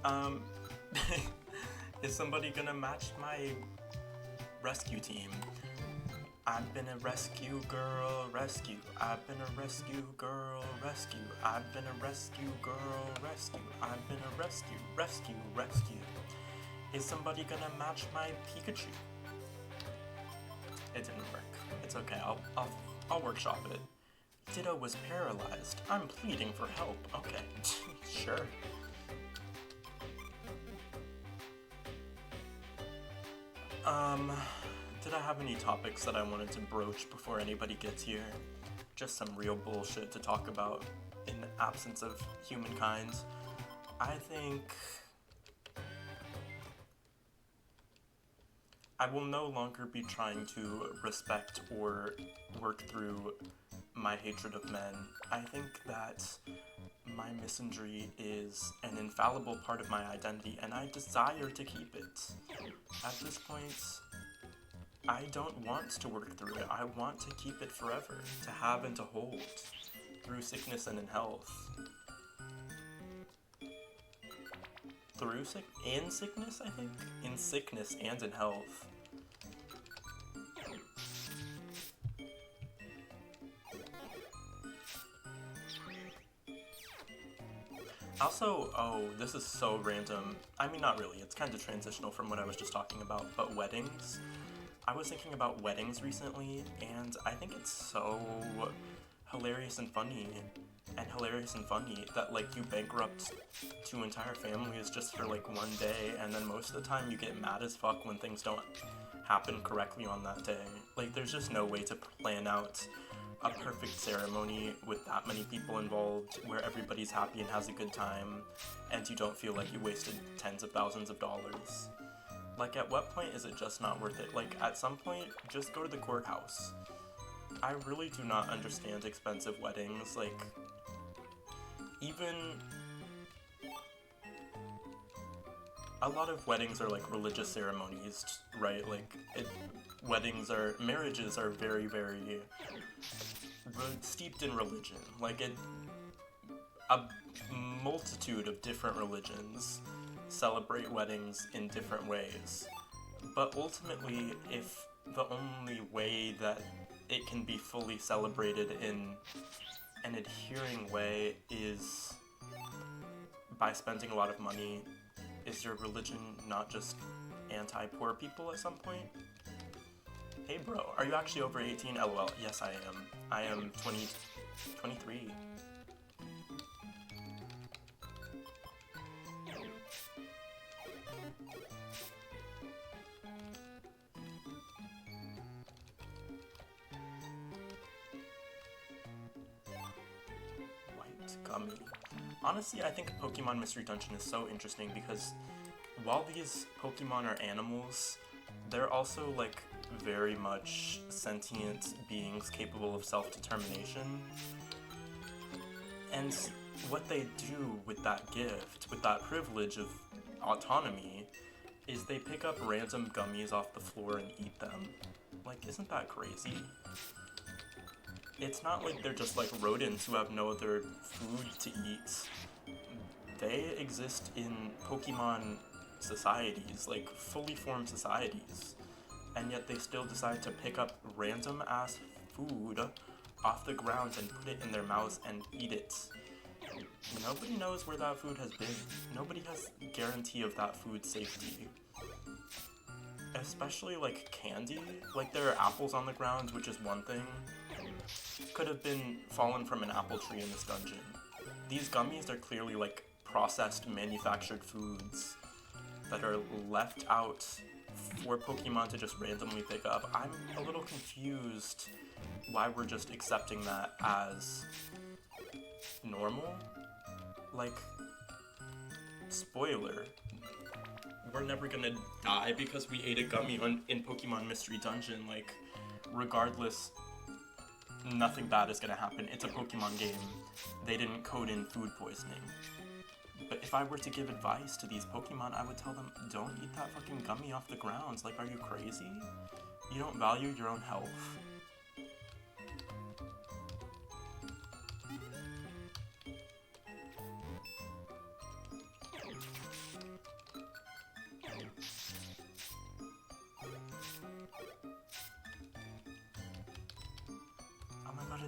Um, is somebody gonna match my rescue team? I've been a rescue girl, rescue. I've been a rescue girl, rescue. I've been a rescue girl, rescue. I've been a rescue, rescue, rescue. Is somebody gonna match my Pikachu? It didn't work. It's okay. I'll workshop it. Ditto was paralyzed. I'm pleading for help. Okay, sure. Did I have any topics that I wanted to broach before anybody gets here? Just some real bullshit to talk about in the absence of humankind. I think I will no longer be trying to respect or work through my hatred of men. I think that my misandry is an infallible part of my identity, and I desire to keep it. At this point, I don't want to work through it. I want to keep it forever, to have and to hold, through sickness and in health. In sickness, I think? In sickness and in health. Also, oh, this is so random. I mean, not really. It's kind of transitional from what I was just talking about, but weddings. I was thinking about weddings recently, and I think it's so hilarious and funny that, like, you bankrupt two entire families just for, like, one day, and then most of the time you get mad as fuck when things don't happen correctly on that day. Like, there's just no way to plan out a perfect ceremony with that many people involved where everybody's happy and has a good time, and you don't feel like you wasted tens of thousands of dollars. Like, at what point is it just not worth it? Like, at some point, just go to the courthouse. I really do not understand expensive weddings. Like, even a lot of weddings are like religious ceremonies, right? Like, marriages are very, very steeped in religion. Like, a multitude of different religions celebrate weddings in different ways. But ultimately, if the only way that it can be fully celebrated in an adhering way is by spending a lot of money, is your religion not just anti-poor people at some point? Hey bro, are you actually over 18? LOL, yes I am. I am 23. Gummy. Honestly, I think Pokemon Mystery Dungeon is so interesting because while these Pokemon are animals, they're also, like, very much sentient beings capable of self-determination. And what they do with that gift, with that privilege of autonomy, is they pick up random gummies off the floor and eat them. Like, isn't that crazy? It's not like they're just like rodents who have no other food to eat. They exist in Pokemon societies, like fully formed societies, and yet they still decide to pick up random ass food off the ground and put it in their mouths and eat it. Nobody knows where that food has been. Nobody has guarantee of that food's safety. Especially like candy. Like, there are apples on the ground, which is one thing. Could have been fallen from an apple tree in this dungeon. These gummies are clearly like processed, manufactured foods that are left out for Pokemon to just randomly pick up. I'm a little confused why we're just accepting that as normal. Like, spoiler, we're never gonna die because we ate a gummy in Pokemon Mystery Dungeon. Like, regardless, nothing bad is gonna happen. It's a Pokemon game. They didn't code in food poisoning. But if I were to give advice to these Pokemon, I would tell them, don't eat that fucking gummy off the ground. Like, are you crazy? You don't value your own health?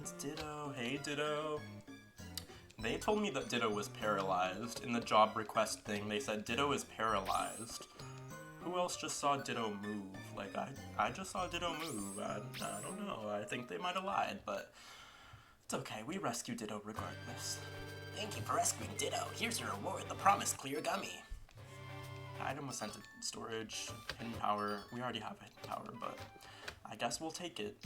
it's Ditto. Hey, Ditto. They told me that Ditto was paralyzed. In the job request thing, they said Ditto is paralyzed. Who else just saw Ditto move? Like, I just saw Ditto move. I don't know. I think they might have lied, but it's okay. We rescued Ditto regardless. Thank you for rescuing Ditto. Here's your reward, the promised clear gummy. The item was sent to storage. Hidden power. We already have hidden power, but I guess we'll take it.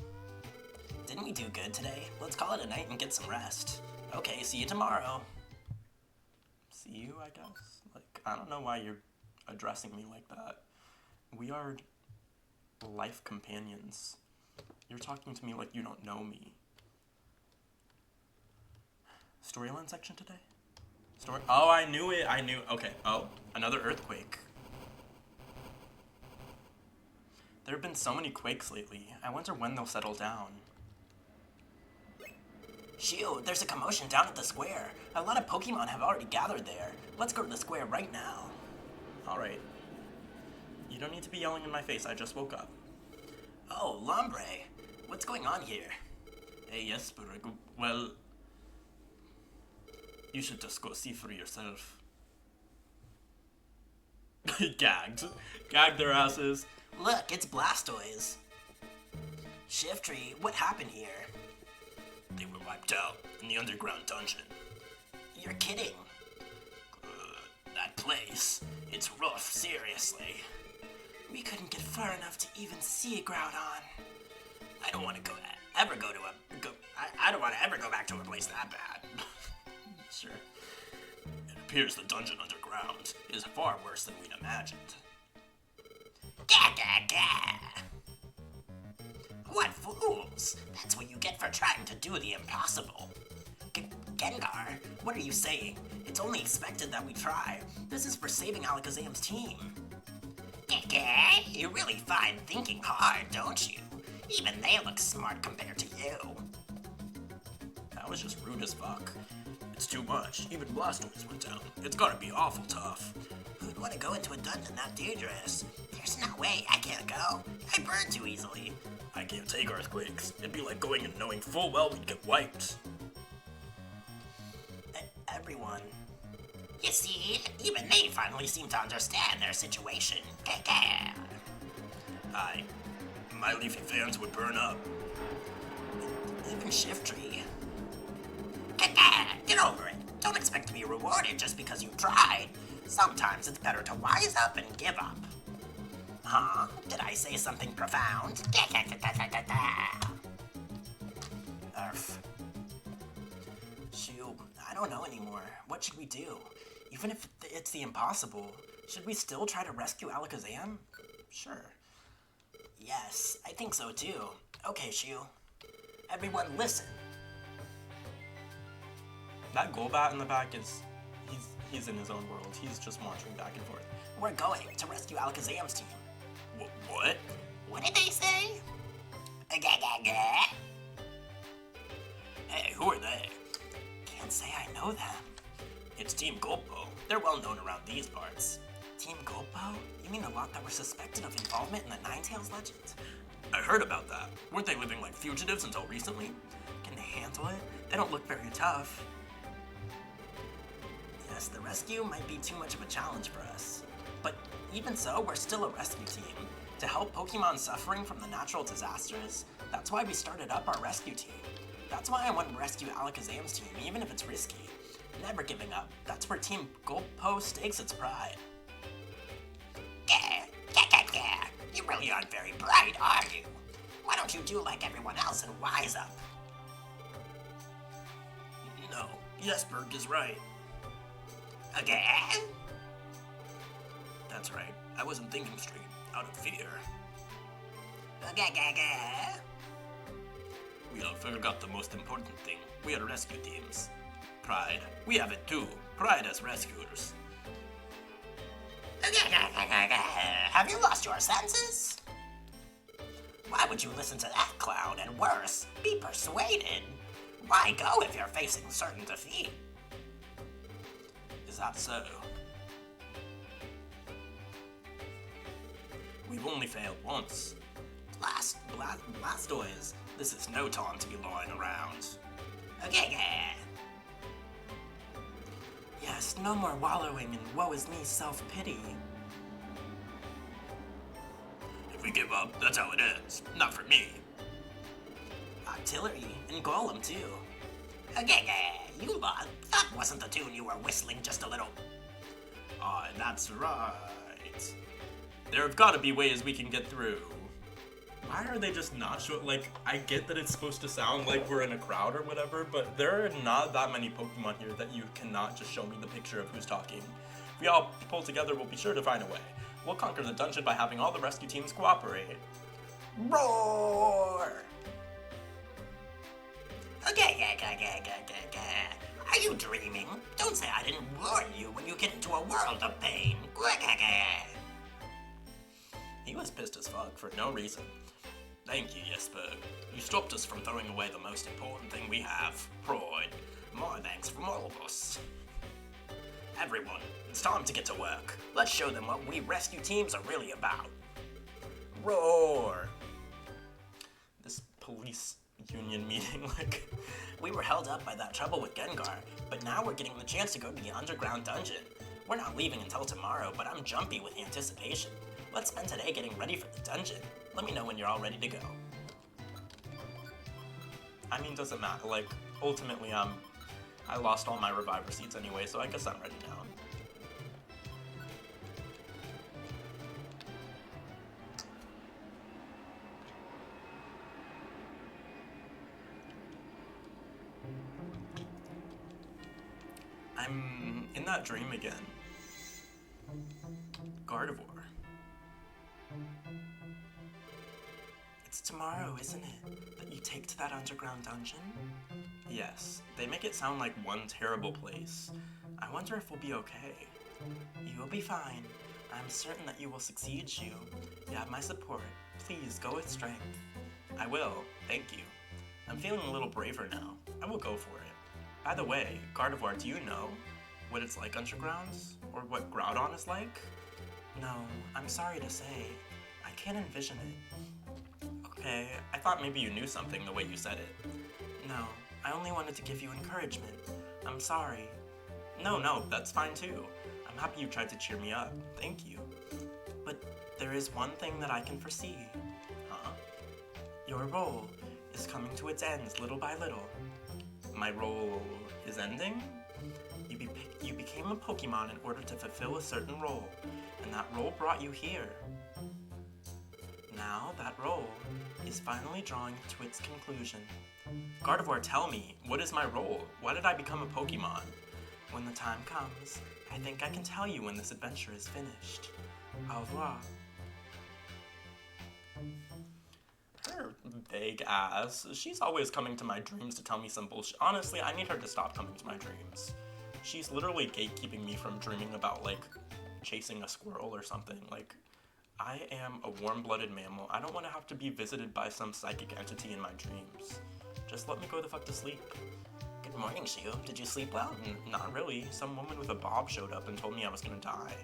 Didn't we do good today? Let's call it a night and get some rest. Okay, see you tomorrow. See you, I guess? Like, I don't know why you're addressing me like that. We are life companions. You're talking to me like you don't know me. Storyline section today? Oh, I knew it. Okay. Oh, another earthquake. There have been so many quakes lately. I wonder when they'll settle down. Shoo, there's a commotion down at the square. A lot of Pokemon have already gathered there. Let's go to the square right now. Alright. You don't need to be yelling in my face. I just woke up. Oh, Lombre. What's going on here? Hey, Jesper. Well, you should just go see for yourself. Gagged. Gagged their asses. Look, it's Blastoise. Shiftry, what happened here? They were wiped out in the underground dungeon. You're kidding. That place. It's rough, seriously. We couldn't get far enough to even see Groudon. I don't want to I don't want to ever go back to a place that bad. Sure. It appears the dungeon underground is far worse than we'd imagined. Gah, gah, gah. What fools! That's what you get for trying to do the impossible. Gengar, what are you saying? It's only expected that we try. This is for saving Alakazam's team. You really find thinking hard, don't you? Even they look smart compared to you. That was just rude as fuck. It's too much. Even Blastoise went down. It's gotta be awful tough. Who'd want to go into a dungeon that dangerous? There's no way I can't go. I burn too easily. I can't take earthquakes. It'd be like going and knowing full well we'd get wiped. Everyone. You see, even they finally seem to understand their situation. My Leafy fans would burn up. Even Shiftry. Get over it. Don't expect to be rewarded just because you tried. Sometimes it's better to wise up and give up. Huh? Did I say something profound? Arf. Shoot, I don't know anymore. What should we do? Even if it's the impossible, should we still try to rescue Alakazam? Sure. Yes, I think so too. Okay, Shu. Everyone listen. That Golbat in the back he's in his own world. He's just marching back and forth. We're going to rescue Alakazam's team. What? What did they say? Hey, who are they? Can't say I know them. It's Team Gulpo. They're well known around these parts. Team Gulpo? You mean the lot that were suspected of involvement in the Ninetales legend? I heard about that. Weren't they living like fugitives until recently? Can they handle it? They don't look very tough. Yes, the rescue might be too much of a challenge for us. But even so, we're still a rescue team. To help Pokemon suffering from the natural disasters, that's why we started up our rescue team. That's why I want to rescue Alakazam's team, even if it's risky. Never giving up. That's where Team Gulpo stakes its pride. You really aren't very bright, are you? Why don't you do like everyone else and wise up? No, Jesberg is right. Again? That's right. I wasn't thinking straight, out of fear. We all forgot the most important thing. We are rescue teams. Pride. We have it too. Pride as rescuers. Have you lost your senses? Why would you listen to that clown and worse, be persuaded? Why go if you're facing certain defeat? Is that so? We've only failed once. Blastoise, This is no time to be lying around. Okay. Yes, no more wallowing in woe is me self-pity. If we give up, that's how it ends. Not for me. Artillery and Golem too. Okay, you lot. That wasn't the tune you were whistling just a little. That's right. There have got to be ways we can get through. Why are they just not showing? Like, I get that it's supposed to sound like we're in a crowd or whatever, but there are not that many Pokemon here that you cannot just show me the picture of who's talking. If we all pull together, we'll be sure to find a way. We'll conquer the dungeon by having all the rescue teams cooperate. Roar! Okay. Are you dreaming? Don't say I didn't warn you when you get into a world of pain. He was pissed as fuck for no reason. Thank you, Jesper. You stopped us from throwing away the most important thing we have, pride. More thanks from all of us. Everyone, it's time to get to work. Let's show them what we rescue teams are really about. Roar! This police union meeting, like... We were held up by that trouble with Gengar, but now we're getting the chance to go to the underground dungeon. We're not leaving until tomorrow, but I'm jumpy with anticipation. Let's spend today getting ready for the dungeon. Let me know when you're all ready to go. I mean, doesn't matter. Like, ultimately, I lost all my Reviver seeds anyway, so I guess I'm ready now. I'm in that dream again. Gardevoir. It's tomorrow, isn't it, that you take to that underground dungeon? Yes, they make it sound like one terrible place. I wonder if we'll be okay. You will be fine. I'm certain that you will succeed, Shu. You have my support. Please, go with strength. I will, thank you. I'm feeling a little braver now. I will go for it. By the way, Gardevoir, do you know what it's like undergrounds? Or what Groudon is like? No, I'm sorry to say. I can't envision it. Okay, I thought maybe you knew something the way you said it. No, I only wanted to give you encouragement. I'm sorry. No, that's fine too. I'm happy you tried to cheer me up. Thank you. But there is one thing that I can foresee. Huh? Your role is coming to its ends little by little. My role is ending? You became a Pokemon in order to fulfill a certain role, and that role brought you here. Now that role is finally drawing to its conclusion. Gardevoir, tell me, what is my role? Why did I become a Pokemon? When the time comes, I think I can tell you when this adventure is finished. Au revoir. Her vague ass. She's always coming to my dreams to tell me some bullshit. Honestly, I need her to stop coming to my dreams. She's literally gatekeeping me from dreaming about, like, chasing a squirrel or something. Like, I am a warm-blooded mammal. I don't want to have to be visited by some psychic entity in my dreams. Just let me go the fuck to sleep. Good morning, Shu. Did you sleep well? Not really. Some woman with a bob showed up and told me I was gonna die.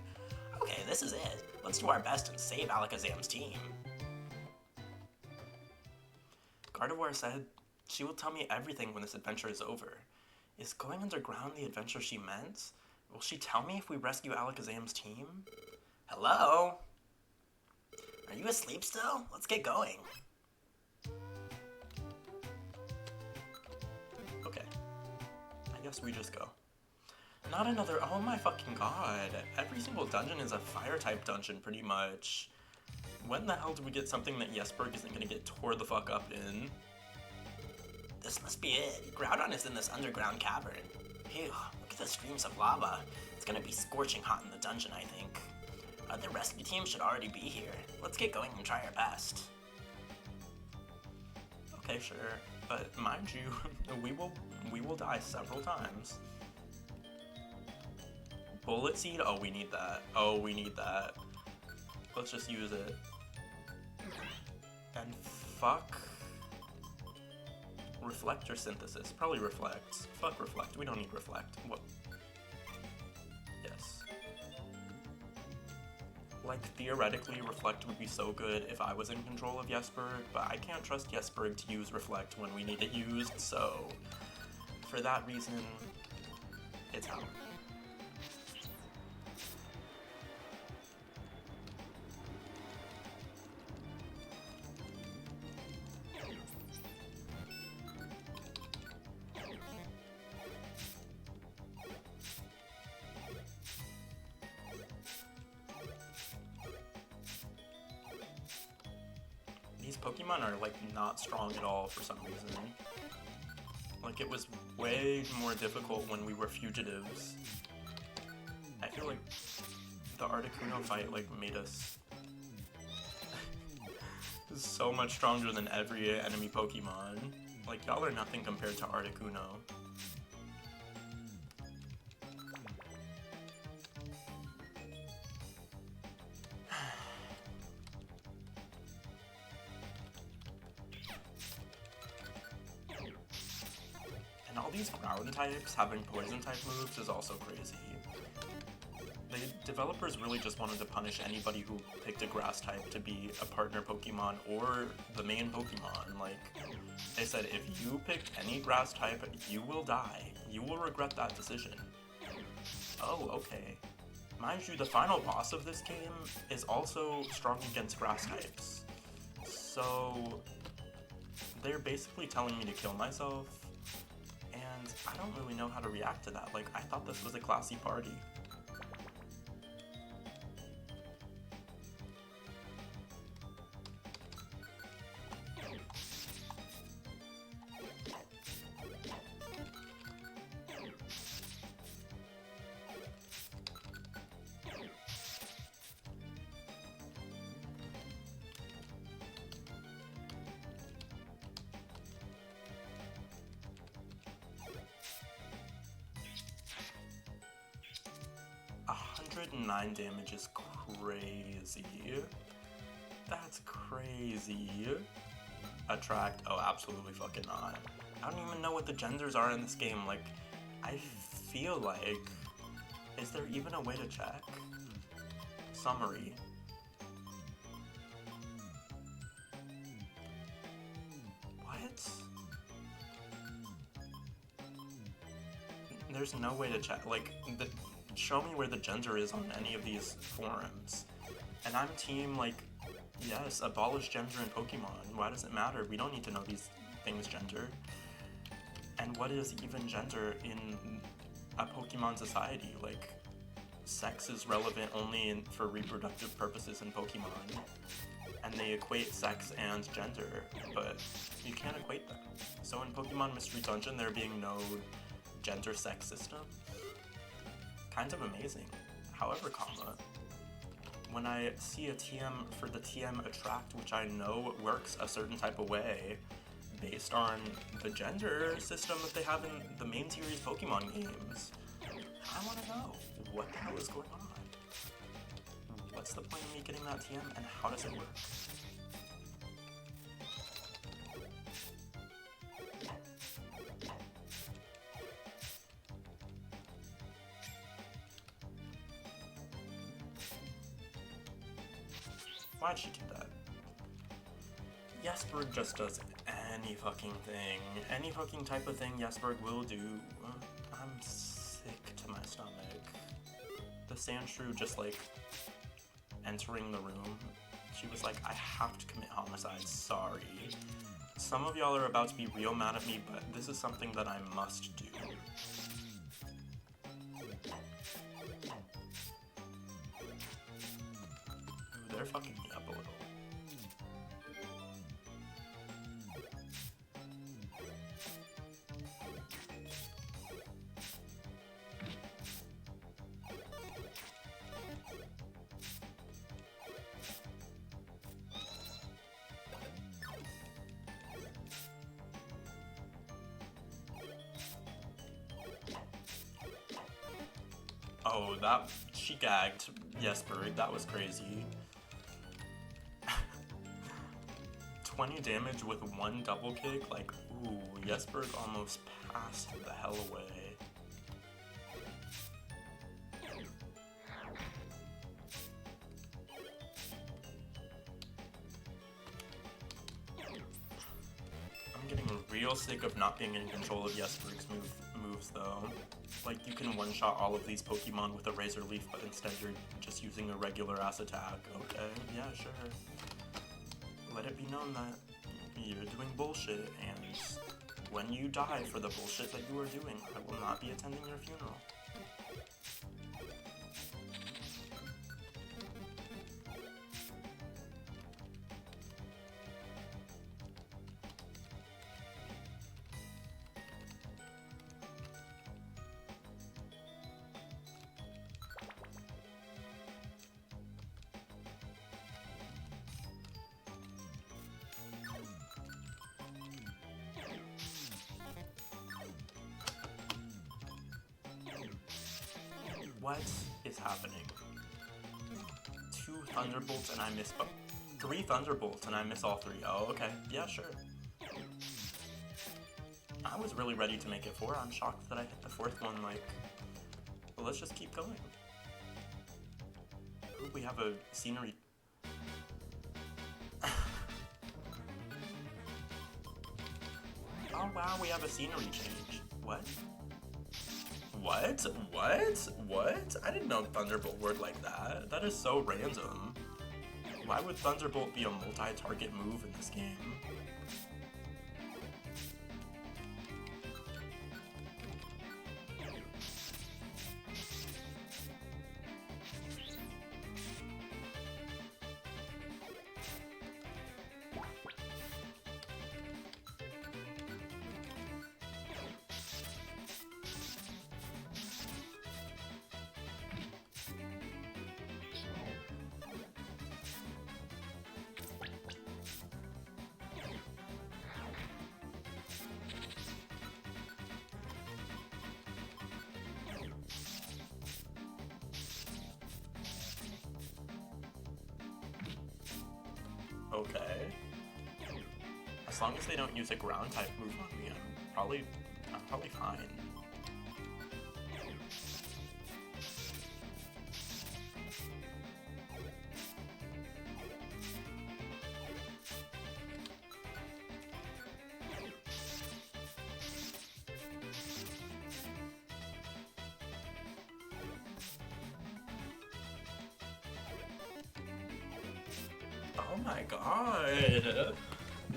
Okay, this is it. Let's do our best and save Alakazam's team. Gardevoir said she will tell me everything when this adventure is over. Is going underground the adventure she meant? Will she tell me if we rescue Alakazam's team? Hello? Are you asleep still? Let's get going. Okay. I guess we just go. Not another... Oh my fucking god. Every single dungeon is a fire-type dungeon, pretty much. When the hell do we get something that Jesper isn't gonna get tore the fuck up in? This must be it. Groudon is in this underground cavern. Phew, look at the streams of lava. It's gonna be scorching hot in the dungeon, I think. The rescue team should already be here. Let's get going and try our best. Okay, sure. But mind you, we will die several times. Bullet Seed? Oh, we need that. Oh, we need that. Let's just use it. And fuck... Reflect or Synthesis? Probably Reflect. Fuck Reflect. We don't need Reflect. What? Yes. Like, theoretically, Reflect would be so good if I was in control of Jesperg, but I can't trust Jesperg to use Reflect when we need it used, so for that reason, it's out. These Pokemon are, like, not strong at all for some reason. Like, it was way more difficult when we were fugitives. I feel like the Articuno fight, like, made us so much stronger than every enemy Pokemon. Like, y'all are nothing compared to Articuno. And all these ground types having poison type moves is also crazy. The developers really just wanted to punish anybody who picked a grass type to be a partner Pokemon or the main Pokemon. Like, they said if you pick any grass type, you will die. You will regret that decision. Oh, okay. Mind you, the final boss of this game is also strong against grass types. So, they're basically telling me to kill myself, and I don't really know how to react to that. Like, I thought this was a classy party. And 9 damage is crazy. That's crazy. Attract? Oh, absolutely fucking not. I don't even know what the genders are in this game. Like, I feel like... Is there even a way to check? Summary. What? There's no way to check. Like, show me where the gender is on any of these forums. And I'm team, like, yes, abolish gender in Pokemon. Why does it matter? We don't need to know these things gender. And what is even gender in a Pokemon society? Like, sex is relevant only for reproductive purposes in Pokemon. And they equate sex and gender, but you can't equate them. So in Pokemon Mystery Dungeon, there being no gender-sex system. Kind of amazing. However, when I see a TM for the TM Attract, which I know works a certain type of way based on the gender system that they have in the main series Pokemon games, I want to know what the hell is going on. What's the point of me getting that TM and how does it work? Why'd she do that? Jesperg just does any fucking thing. Any fucking type of thing Jesperg will do. I'm sick to my stomach. The Sandshrew just, like, entering the room. She was like, I have to commit homicide, sorry. Some of y'all are about to be real mad at me, but this is something that I must do. Ooh, they're fucking me up a little. Oh, she gagged Jesperg, that was crazy. 20 damage with one double kick, like, ooh, Jesperg almost passed the hell away. real sick of not being in control of Jesper's moves though. Like, you can one-shot all of these Pokemon with a Razor Leaf, but instead you're just using a regular-ass attack. Okay, yeah, sure. Let it be known that you're doing bullshit, and when you die for the bullshit that you are doing, I will not be attending your funeral. What is happening? 2 Thunderbolts and I miss 3 Thunderbolts and I miss all 3. Oh, okay. Yeah, sure. I was really ready to make it 4. I'm shocked that I hit the 4th one, like... Well, let's just keep going. Ooh, we have a scenery... Oh wow, we have a scenery change. What? What? What? What? I didn't know Thunderbolt worked like that. That is so random. Why would Thunderbolt be a multi-target move in this game? Okay. As long as they don't use a ground type move on me, I'm probably fine. Oh my god!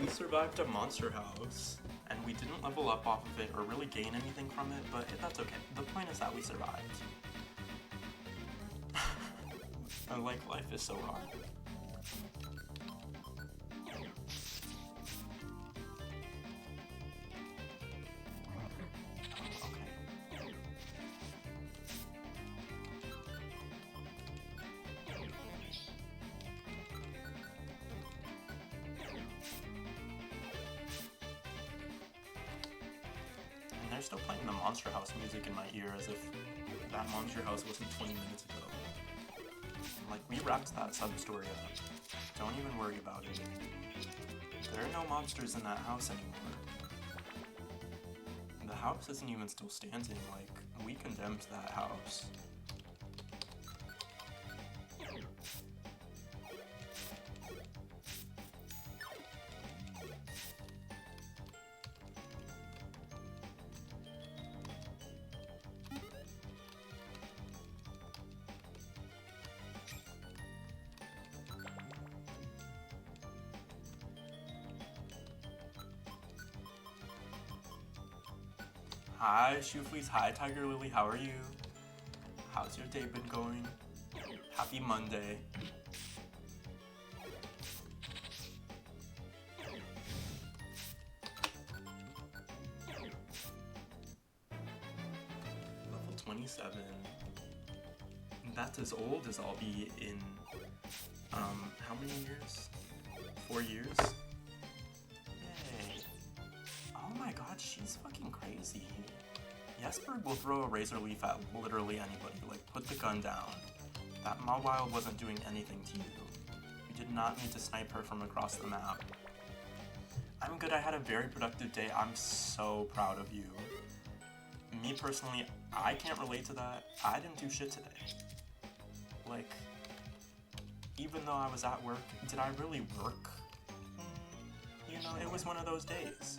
We survived a monster house, and we didn't level up off of it or really gain anything from it, but that's okay. The point is that we survived. Like, life is so hard. They're still playing the Monster House music in my ear as if that Monster House wasn't 20 minutes ago. Like, we wrapped that sub-story up. Don't even worry about it. There are no monsters in that house anymore. The house isn't even still standing, like, we condemned that house. Hi, Shooflees. Hi, Tiger Lily. How are you? How's your day been going? Happy Monday. Level 27. That's as old as I'll be in, how many years? 4 years? Yay. Oh my god, she's fucking crazy. Jesper will throw a Razor Leaf at literally anybody, like, put the gun down. That Mawile wasn't doing anything to you. You did not need to snipe her from across the map. I'm good, I had a very productive day. I'm so proud of you. Me personally, I can't relate to that. I didn't do shit today. Like, even though I was at work, did I really work? You know, it was one of those days.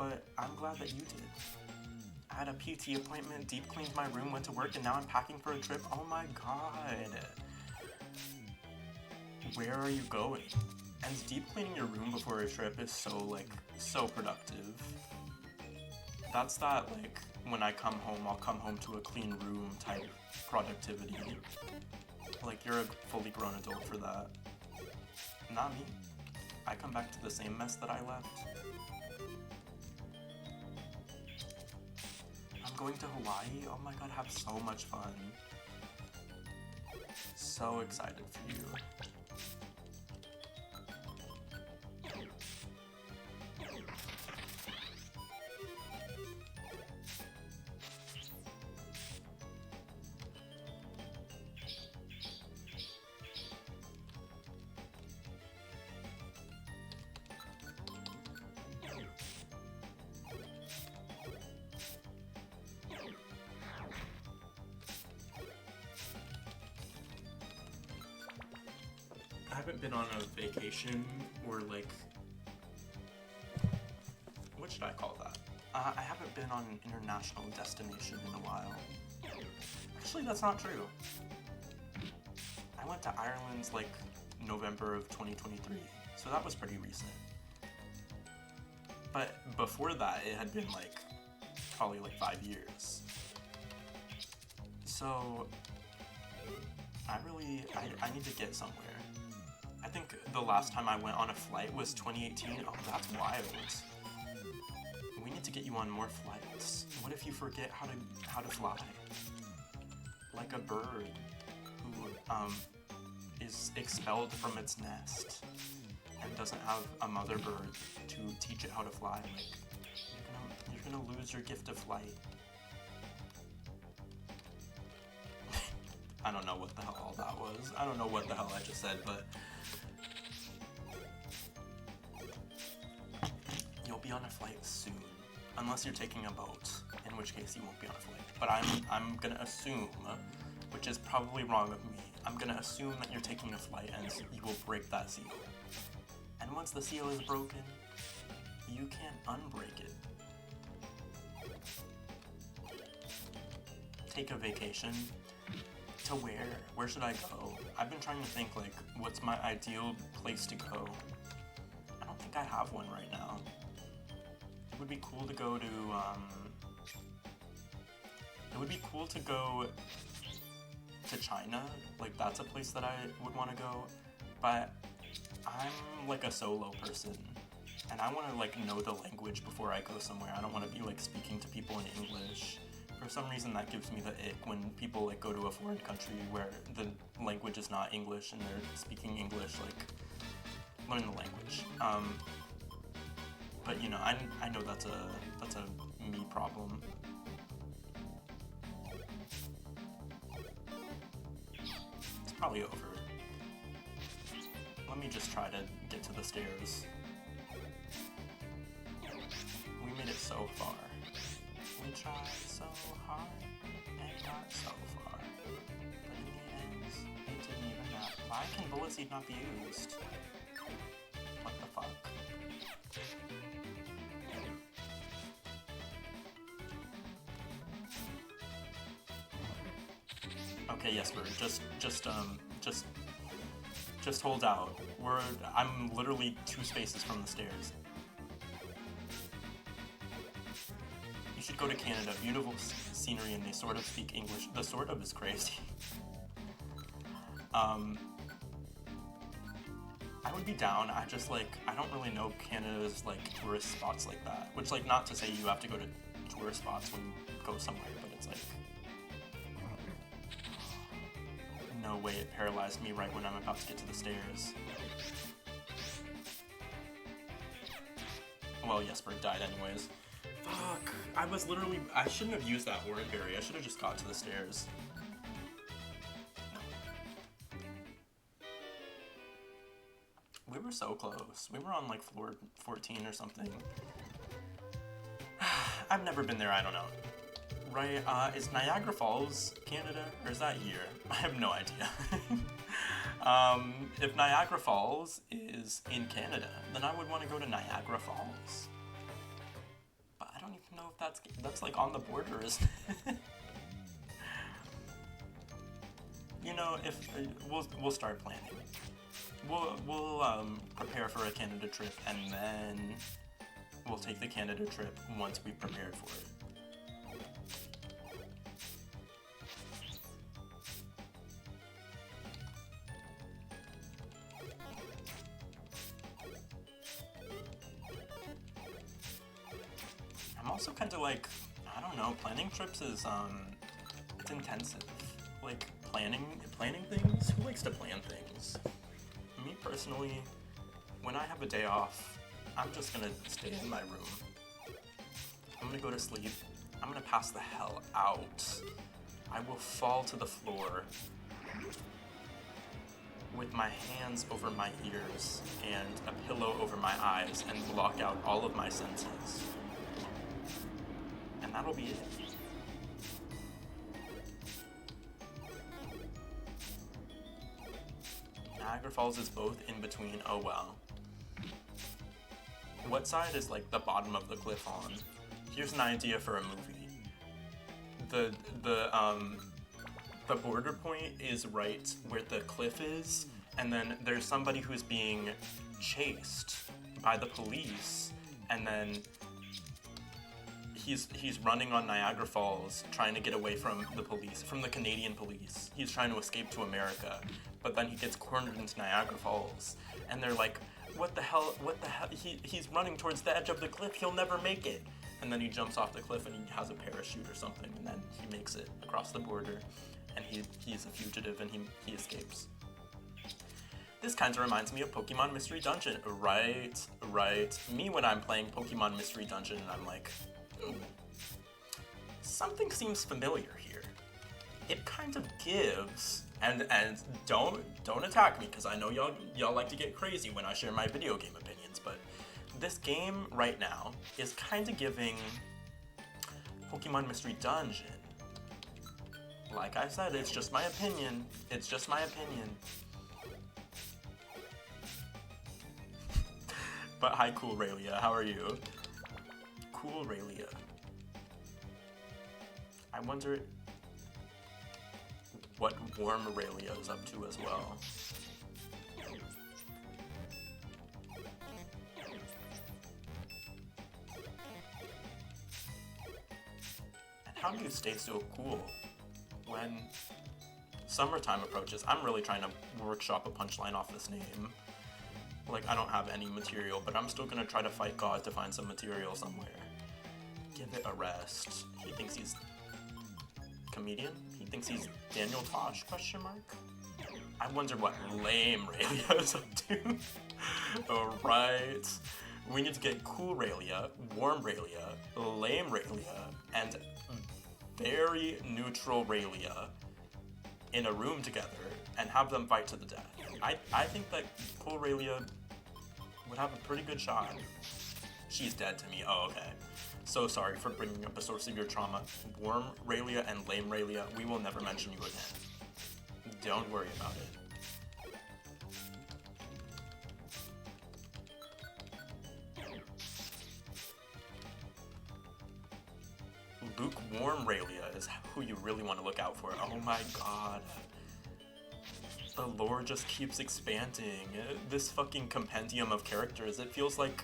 but I'm glad that you did. I had a PT appointment, deep cleaned my room, went to work, and now I'm packing for a trip. Oh my god. Where are you going? And deep cleaning your room before a trip is so productive. That's that, like, when I come home, I'll come home to a clean room type productivity. Like, you're a fully grown adult for that. Not me. I come back to the same mess that I left. I'm going to Hawaii. Oh my god, have so much fun. So excited for you. I haven't been on a vacation or like, what should I call that? I haven't been on an international destination in a while. Actually, that's not true. I went to Ireland like November of 2023, so that was pretty recent. But before that, it had been like probably like 5 years. So I need to get somewhere. I think the last time I went on a flight was 2018. Oh, that's wild. We need to get you on more flights. What if you forget how to fly? Like a bird who is expelled from its nest and doesn't have a mother bird to teach it how to fly. Like, you're gonna lose your gift of flight. I don't know what the hell all that was. I don't know what the hell I just said, but you'll be on a flight soon. Unless you're taking a boat, in which case you won't be on a flight. But I'm gonna assume, which is probably wrong of me, I'm gonna assume that you're taking a flight and you will break that seal. And once the seal is broken, you can't unbreak it. Take a vacation. To where? Where should I go? I've been trying to think, like, what's my ideal place to go? I don't think I have one right now. It would be cool to go to, it would be cool to go to China. Like, that's a place that I would want to go. But I'm, like, a solo person. And I want to, like, know the language before I go somewhere. I don't want to be, like, speaking to people in English. For some reason, that gives me the ick when people like go to a foreign country where the language is not English and they're speaking English. Like, learn the language. But you know, I know that's a me problem. It's probably over. Let me just try to get to the stairs. We made it so far. We tried so hard and got so far, but in the end, it didn't even matter. Why can bullet seed not be used? What the fuck? Okay, Jesper, just hold out. I'm literally 2 spaces from the stairs. You should go to Canada. Beautiful scenery, and they sort of speak English. The sort of is crazy. I would be down. I don't really know Canada's like tourist spots like that. Which, like, not to say you have to go to tourist spots when you go somewhere, but it's like, no way, it paralyzed me right when I'm about to get to the stairs. Well, Jesper died anyways. Fuck, I shouldn't have used that word berry. I should have just got to the stairs. We were so close. We were on like floor 14 or something. I've never been there, I don't know. Right, is Niagara Falls Canada, or is that here? I have no idea. If Niagara Falls is in Canada, then I would want to go to Niagara Falls. know if that's like on the border, isn't it? You know, if we'll start planning. We'll prepare for a Canada trip, and then we'll take the Canada trip once we've prepared for it. I'm also kind of like, I don't know, planning trips is it's intensive. Like planning things. Who likes to plan things? Me personally, when I have a day off, I'm just gonna stay in my room. I'm gonna go to sleep. I'm gonna pass the hell out. I will fall to the floor with my hands over my ears and a pillow over my eyes and block out all of my senses. And that'll be it. Niagara Falls is both in between, oh well. What side is like the bottom of the cliff on? Here's an idea for a movie. The border point is right where the cliff is, and then there's somebody who's being chased by the police, and then he's running on Niagara Falls trying to get away from the police, from the Canadian police. He's trying to escape to America, but then he gets cornered into Niagara Falls, and they're like, what the hell, he's running towards the edge of the cliff, he'll never make it. And then he jumps off the cliff and he has a parachute or something, and then he makes it across the border, and he's a fugitive and he escapes. This kind of reminds me of Pokemon Mystery Dungeon. Right. Me when I'm playing Pokemon Mystery Dungeon, and I'm like, something seems familiar here. It kind of gives, and don't attack me, because I know y'all like to get crazy when I share my video game opinions, but this game right now is kind of giving Pokemon Mystery Dungeon. Like I said, it's just my opinion. It's just my opinion. But hi, Cool Raylia, how are you? Cool Raylia. I wonder what Warm Raylia is up to as well. And how do you stay so cool when summertime approaches? I'm really trying to workshop a punchline off this name. Like, I don't have any material, but I'm still gonna try to fight God to find some material somewhere. Give it a rest. He thinks he's comedian? He thinks he's Daniel Tosh, question mark? I wonder what Lame Raylia is up to. Alright. We need to get Cool Raylia, Warm Raylia, Lame Raylia, and Very Neutral Raylia in a room together and have them fight to the death. I think that Cool Raylia would have a pretty good shot. She's dead to me. Oh, okay. So sorry for bringing up a source of your trauma. Warm Raylia and Lame Raylia, we will never mention you again. Don't worry about it. Lukewarm Raylia is who you really want to look out for. Oh my god. The lore just keeps expanding. This fucking compendium of characters, it feels like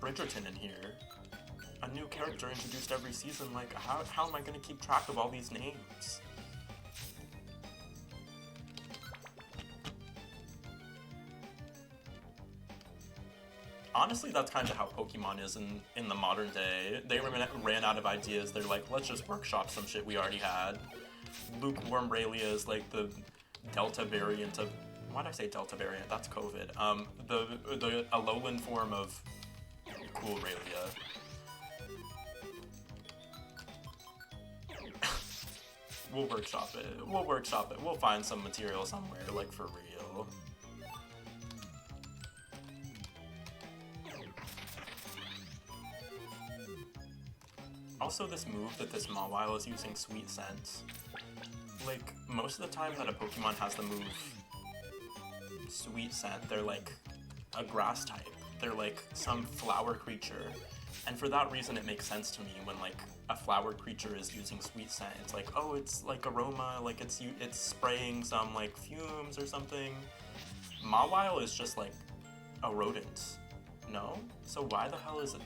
Bridgerton in here. A new character introduced every season. Like, how am I gonna keep track of all these names? Honestly, that's kind of how Pokemon is in the modern day. They ran out of ideas. They're like, let's just workshop some shit we already had. Lukewarm Raylia is like the Delta variant of... Why'd I say Delta variant? That's COVID. The Alolan form of Cool Raylia. We'll workshop it. We'll find some material somewhere, like for real. Also, this move that this Mawile is using, Sweet Scent. Like, most of the time that a Pokemon has the move Sweet Scent, they're like a grass type. They're like some flower creature. And for that reason, it makes sense to me when like a flower creature is using sweet scent. It's like, oh, it's like aroma, like it's spraying some like fumes or something. Mawile is just like a rodent. No? So why the hell is it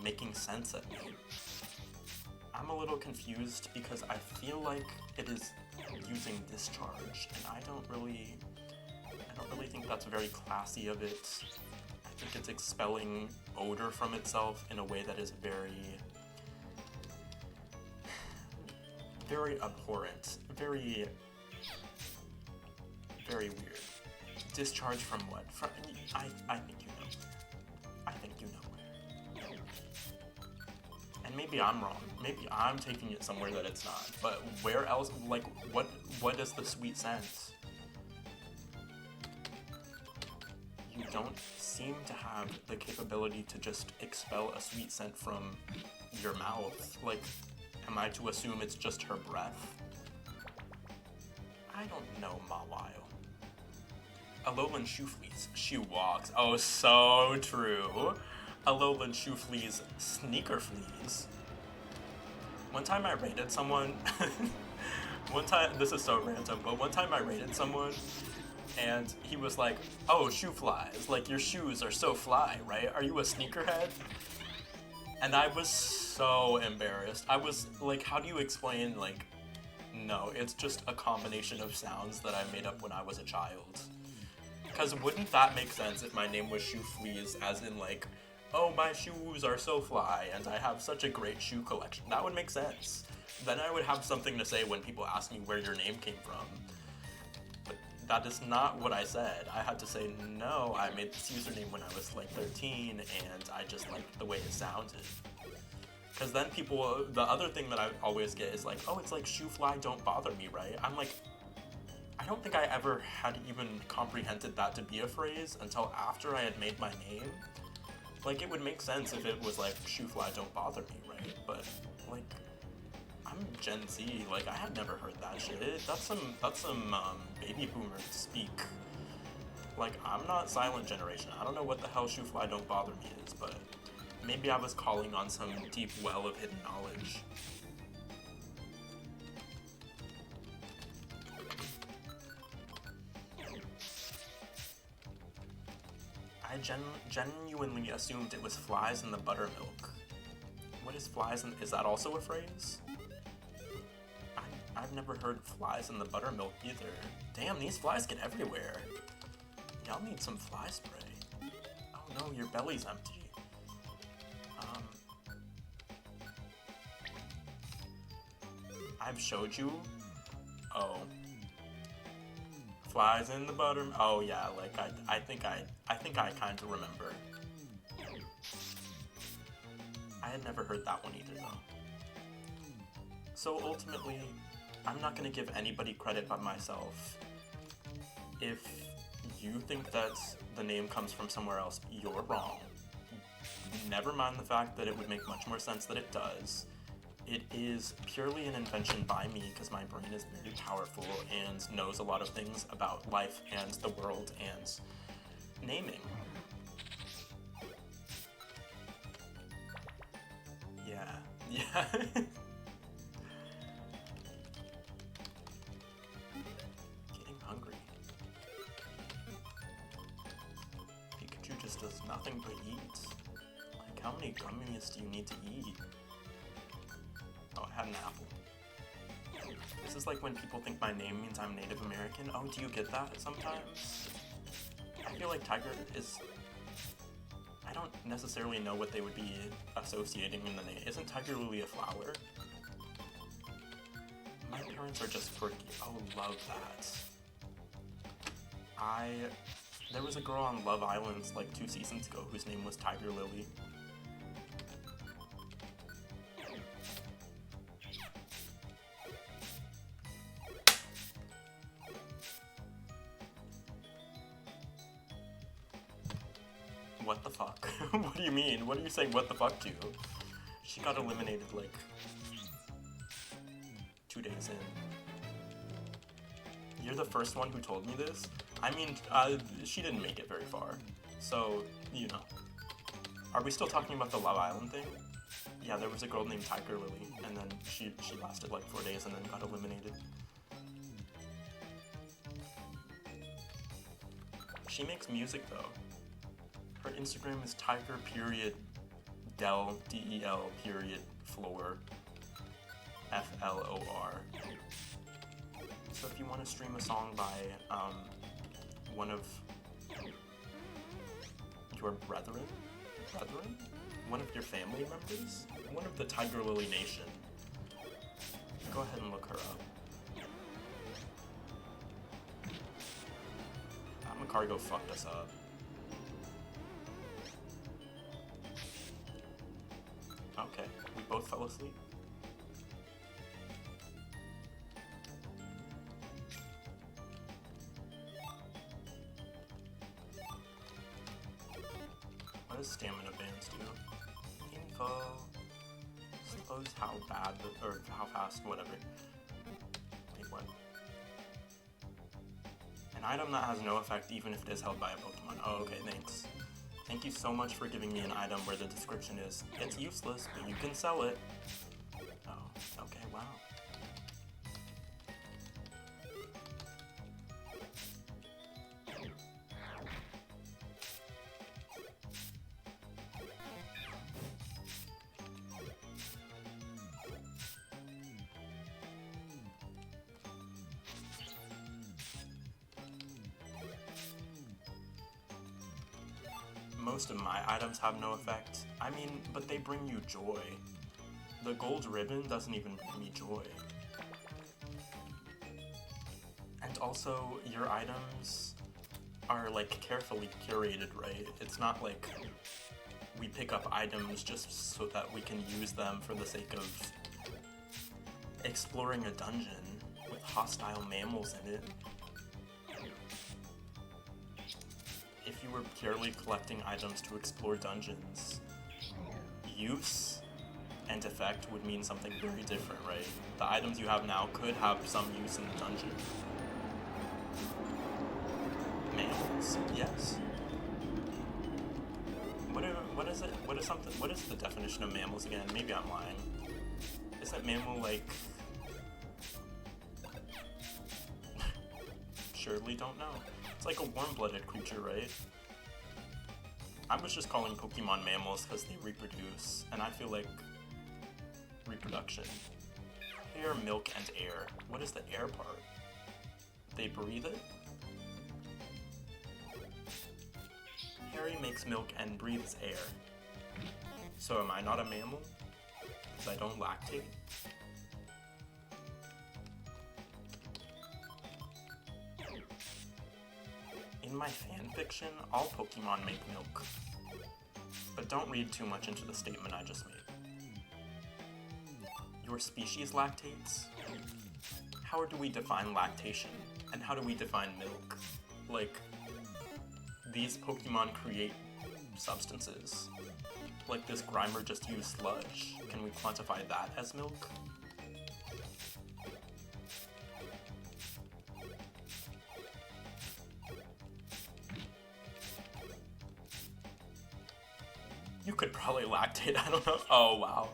making sense at me? I'm a little confused because I feel like it is using discharge, and I don't really think that's very classy of it. I think it's expelling odor from itself in a way that is very abhorrent, very weird. Discharge from what? From, I think you know. I think you know where. And maybe I'm wrong. Maybe I'm taking it somewhere that it's not. But where else? Like, what is the sweet scent? You don't seem to have the capability to just expel a sweet scent from your mouth. Like, am I to assume it's just her breath? I don't know, Mawile. Alolan Shooflees, she walks. Oh, so true. Alolan Shooflees, sneaker fleas. One time I rated someone, this is so random, but one time I rated someone, and he was like, oh, shoe flies, like your shoes are so fly, right? Are you a sneakerhead? And I was so embarrassed. I was like, how do you explain, like, no, it's just a combination of sounds that I made up when I was a child. Because wouldn't that make sense if my name was Shooflees, as in like, oh, my shoes are so fly, and I have such a great shoe collection? That would make sense. Then I would have something to say when people ask me where your name came from. But that is not what I said. I had to say, no, I made this username when I was like 13, and I just liked the way it sounded. Because then people, the other thing that I always get is like, oh, it's like shoe fly, don't bother me, right? I'm like, I don't think I ever had even comprehended that to be a phrase until after I had made my name. Like, it would make sense if it was like, shoe fly, don't bother me, right? But, like, I'm Gen Z, like, I had never heard that shit. That's some baby boomer speak. Like, I'm not silent generation. I don't know what the hell shoe fly, don't bother me is, but maybe I was calling on some deep well of hidden knowledge. I genuinely assumed it was flies in the buttermilk. What is flies in, is that also a phrase? I've never heard flies in the buttermilk either. Damn, these flies get everywhere. Y'all need some fly spray. Oh no, your belly's empty. I've showed you? Oh. Flies in the butter. Oh yeah, like I think I kind of remember. I had never heard that one either though. So ultimately, I'm not gonna give anybody credit but myself. If you think that the name comes from somewhere else, you're wrong. Never mind the fact that it would make much more sense that it does. It is purely an invention by me because my brain is very powerful and knows a lot of things about life and the world and naming. Yeah. Getting hungry. Pikachu just does nothing but eat. Like, how many gummies do you need to eat? Oh, I had an apple. This is like when people think my name means I'm Native American. Oh, do you get that sometimes? I feel like tiger is... I don't necessarily know what they would be associating in the name. Isn't tiger lily a flower? My parents are just quirky. Oh, love that. There was a girl on Love Island like 2 seasons ago whose name was Tiger Lily. What the fuck? What do you mean? What are you saying what the fuck to? She got eliminated like 2 days in. You're the first one who told me this? I mean, she didn't make it very far. So you know. Are we still talking about the Love Island thing? Yeah, there was a girl named Tiger Lily, and then she lasted like 4 days and then got eliminated. She makes music though. Her Instagram is tiger.del, D-E-L, floor, F-L-O-R. So if you want to stream a song by one of your brethren? One of your family members? One of the Tiger Lily Nation. Go ahead and look her up. That Macargo fucked us up. Okay, we both fell asleep. What does stamina bands do? Info. Slows how bad, or how fast, whatever. Wait, what? An item that has no effect even if it is held by a Pokemon. Oh, okay, thanks. Thank you so much for giving me an item where the description is, it's useless, but you can sell it. Oh, okay, wow. Most of my items have no effect. I mean, but they bring you joy. The gold ribbon doesn't even bring me joy. And also, your items are like carefully curated, right? It's not like we pick up items just so that we can use them for the sake of exploring a dungeon with hostile mammals in it. If you were purely collecting items to explore dungeons, use and effect would mean something very different, right? The items you have now could have some use in the dungeon. Mammals, yes. What is it? What is the definition of mammals again? Maybe I'm lying. Isn't mammal like... Surely don't know. It's like a warm-blooded creature, right? I was just calling Pokemon mammals because they reproduce, and I feel like reproduction. Hair, milk, and air. What is the air part? They breathe it? Harry makes milk and breathes air. So am I not a mammal? Because I don't lactate? In my fanfiction, all Pokemon make milk. But don't read too much into the statement I just made. Your species lactates? How do we define lactation? And how do we define milk? Like, these Pokemon create substances. Like this Grimer just used sludge. Can we quantify that as milk? You could probably lactate, I don't know. Oh, wow.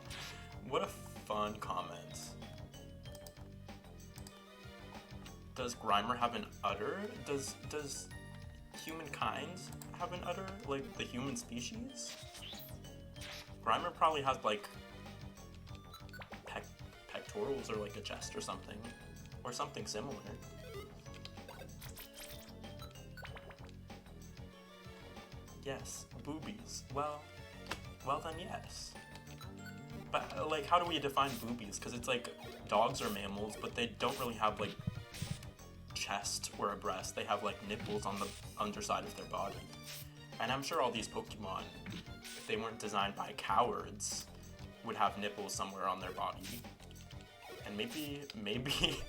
What a fun comment. Does Grimer have an udder? Does humankind have an udder? Like, the human species? Grimer probably has, like, pectorals or, like, a chest or something. Or something similar. Yes, boobies. Well then yes. But, like, how do we define boobies? Because it's like, dogs are mammals, but they don't really have, like, chest or a breast. They have, like, nipples on the underside of their body. And I'm sure all these Pokemon, if they weren't designed by cowards, would have nipples somewhere on their body. And maybe, maybe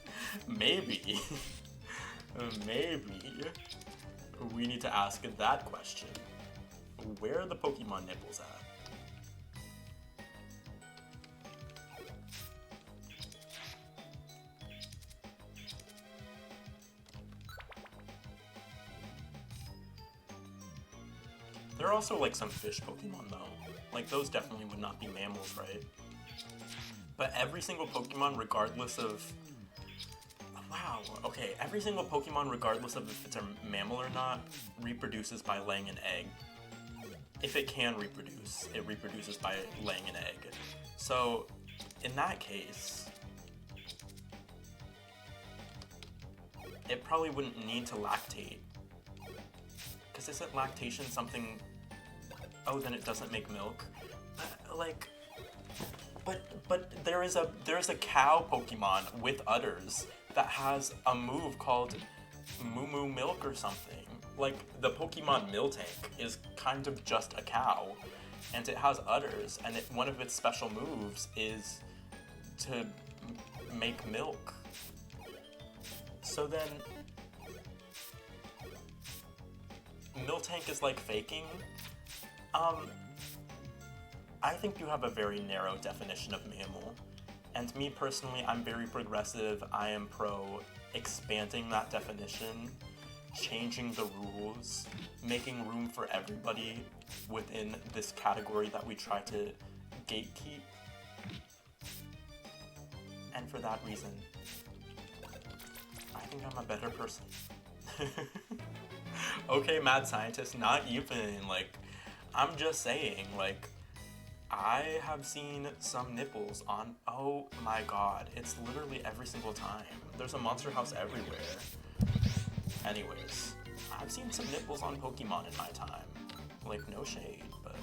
we need to ask that question. Where are the Pokemon nipples at? There There are also like some fish Pokemon though. Like those definitely would not be mammals, right? But every single Pokemon, regardless of... Wow, okay, every single Pokemon, regardless of if it's a mammal or not, reproduces by laying an egg. If it can reproduce, it reproduces by laying an egg. So, in that case, it probably wouldn't need to lactate. Because isn't lactation something... Oh, then it doesn't make milk? Like... But there is a cow Pokemon with udders that has a move called Moo Moo Milk or something. Like, the Pokemon Miltank is kind of just a cow, and it has udders, and one of its special moves is to make milk. So then, Miltank is like faking? I think you have a very narrow definition of mammal. And me personally, I'm very progressive. I am pro expanding that definition, changing the rules, making room for everybody within this category that we try to gatekeep. And for that reason, I think I'm a better person. Okay, mad scientist, not even, like, I'm just saying, like, I have seen some nipples on... Oh my god, it's literally every single time. There's a monster house everywhere. Anyways, I've seen some nipples on Pokemon in my time. Like, no shade, but...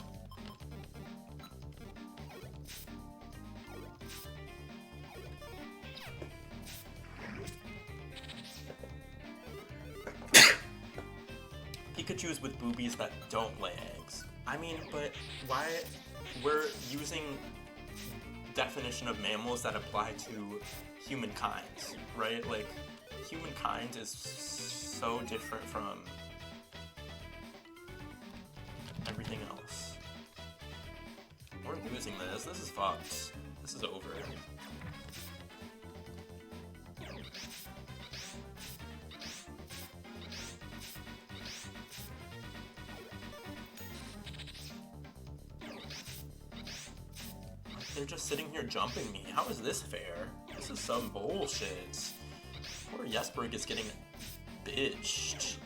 Pikachus with boobies that don't lay eggs. I mean, but why... We're using definition of mammals that apply to humankind, right? Like, humankind is so different from everything else. We're losing this. This is fucked. This is over. They're just sitting here jumping me. How is this fair? This is some bullshit. Poor Yesberg is getting bitched.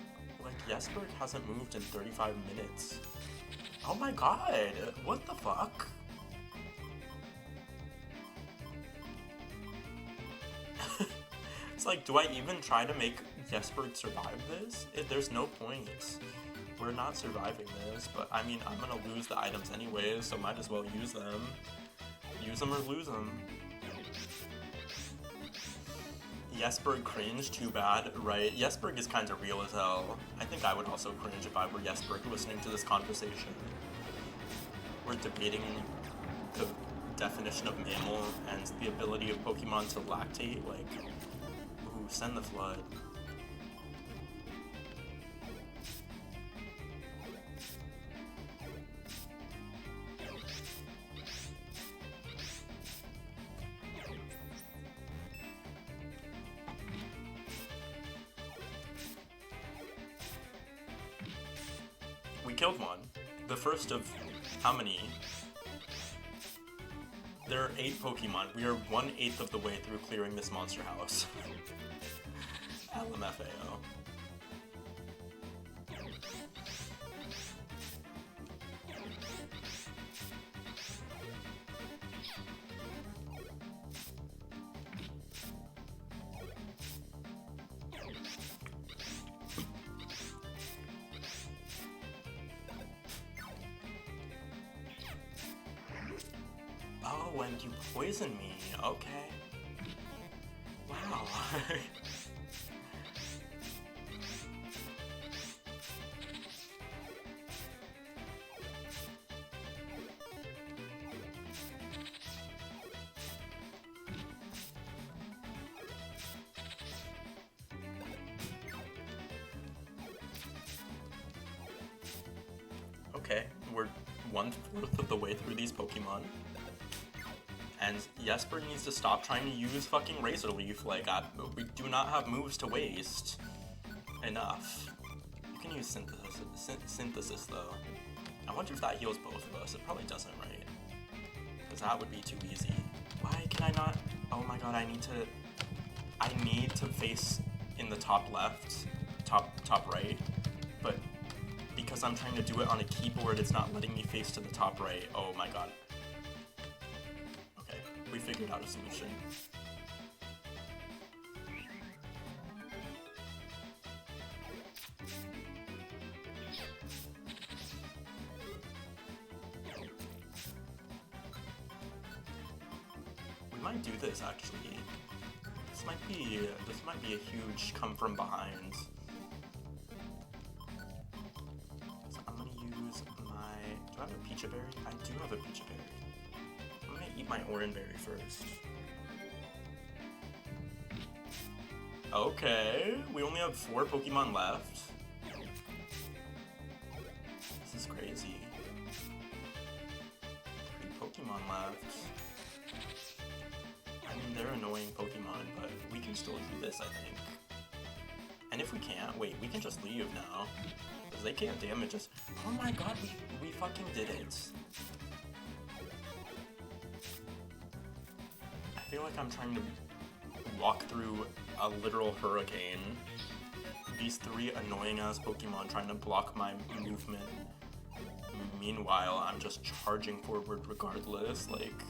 Like, Yesberg hasn't moved in 35 minutes. Oh my god! What the fuck? It's like, do I even try to make Yesberg survive this? There's no point. We're not surviving this, but I mean, I'm gonna lose the items anyways, so might as well use them. Use them or lose them. Yesberg cringe, too bad, right? Yesberg is kind of real as hell. I think I would also cringe if I were Yesberg listening to this conversation. We're debating the definition of mammal and the ability of Pokemon to lactate, like, ooh, send the flood. We killed one. The first of how many? There are 8 Pokemon. We are 1/8 of the way through clearing this monster house. LMFAO. Oh, and you poison me. Okay. Wow. Okay, we're 1/4 of the way through these Pokemon. And Jesper needs to stop trying to use fucking Razor Leaf. Like, we do not have moves to waste. Enough. You can use synthesis though. I wonder if that heals both of us. It probably doesn't, right? Because that would be too easy. Why can I not? Oh my god, I need to face in the top left, top right, but because I'm trying to do it on a keyboard, it's not letting me face to the top right. Oh my god. Okay, we figured out a solution. We might do this actually. This might be a huge come from behind. So I'm gonna use my. Do I have a Pecha Berry? I do have a Pecha Berry. I'm gonna eat my Oran Berry first. Okay, we only have 4 Pokemon left. This is crazy. 3 Pokemon left. I mean, they're annoying Pokemon, but we can still do this, I think. And if we can't, wait, we can just leave now. Because they can't damage us. Oh my god, we fucking did it. I feel like I'm trying to walk through a literal hurricane. These 3 annoying-ass Pokemon trying to block my movement. Meanwhile, I'm just charging forward regardless, like...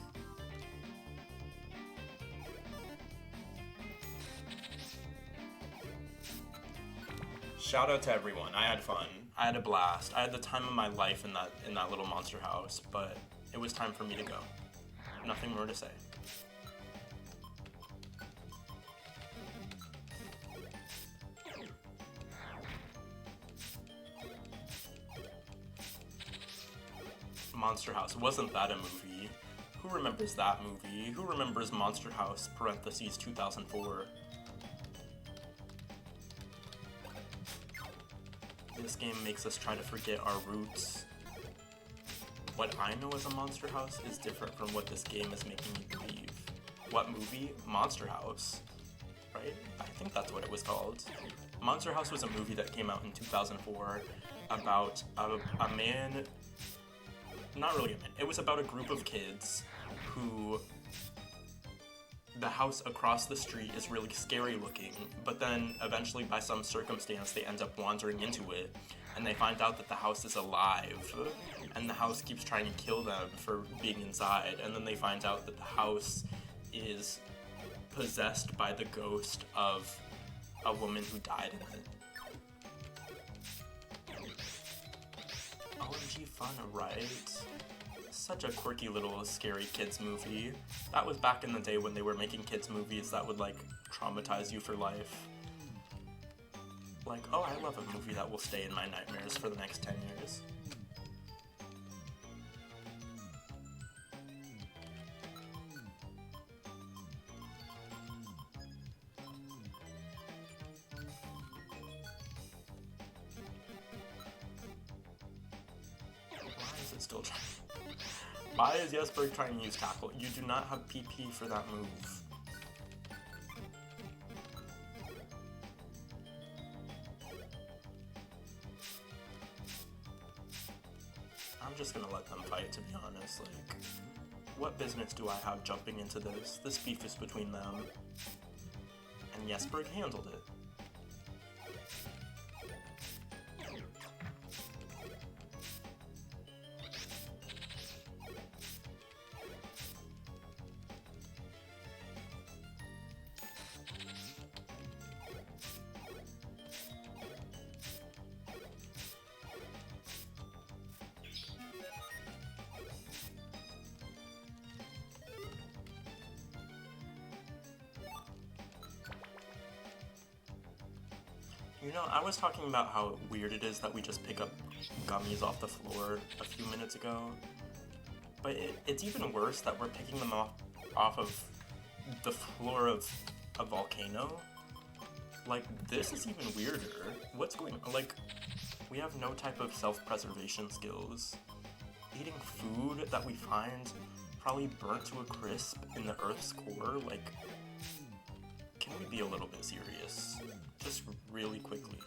Shout out to everyone. I had fun. I had a blast. I had the time of my life in that little monster house, but it was time for me to go. Nothing more to say. Monster House. Wasn't that a movie? Who remembers that movie? Who remembers Monster House, parentheses, 2004? This game makes us try to forget our roots. What I know as a Monster House is different from what this game is making me believe. What movie? Monster House. Right? I think that's what it was called. Monster House was a movie that came out in 2004 about a man... Not really a man. It was about a group of kids who... The house across the street is really scary looking, but then eventually by some circumstance they end up wandering into it, and they find out that the house is alive, and the house keeps trying to kill them for being inside, and then they find out that the house is possessed by the ghost of a woman who died in it. OMG fun, right? Such a quirky little scary kids movie. That was back in the day when they were making kids movies that would like traumatize you for life. Like, oh, I love a movie that will stay in my nightmares for the next 10 years. Why is it still trying? Why is Jesper trying to use Tackle? You do not have PP for that move. I'm just gonna let them fight, to be honest. Like, what business do I have jumping into this? This beef is between them. And Jesper handled it. You know, I was talking about how weird it is that we just pick up gummies off the floor a few minutes ago, but it's even worse that we're picking them off of the floor of a volcano. Like, this is even weirder. What's going on? Like, we have no type of self-preservation skills. Eating food that we find probably burnt to a crisp in the Earth's core, like, can we be a little bit serious? Just really quickly.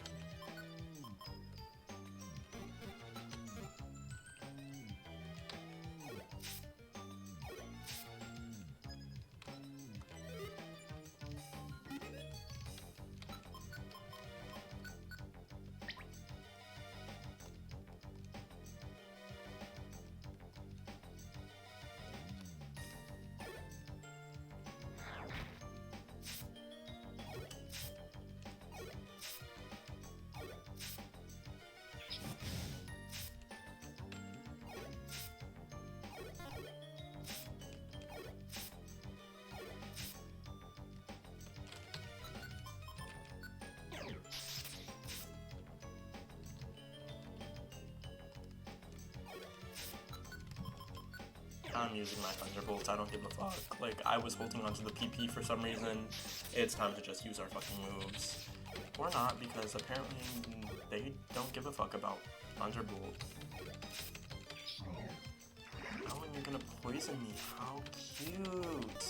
I'm using my Thunderbolts. I don't give a fuck. Like, I was holding onto the PP for some reason. It's time to just use our fucking moves. Or not, because apparently they don't give a fuck about Thunderbolt. Oh, and you're gonna poison me. How cute.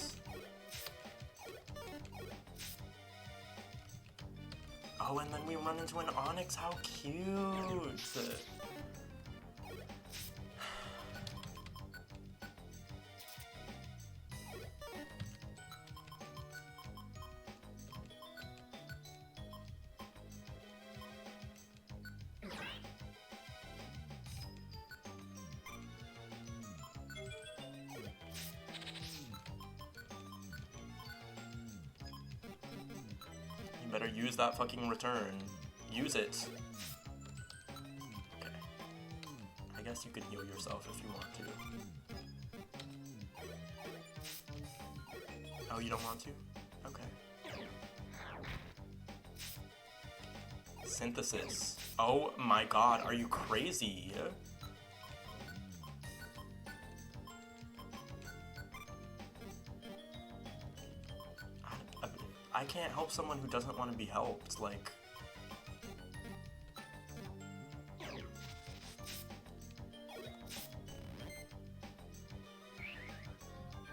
Oh, and then we run into an Onyx. How cute. You better use that fucking return. Use it. Okay. I guess you can heal yourself if you want to. Oh, you don't want to? Okay. Synthesis. Oh my god, are you crazy? I can't help someone who doesn't want to be helped, like...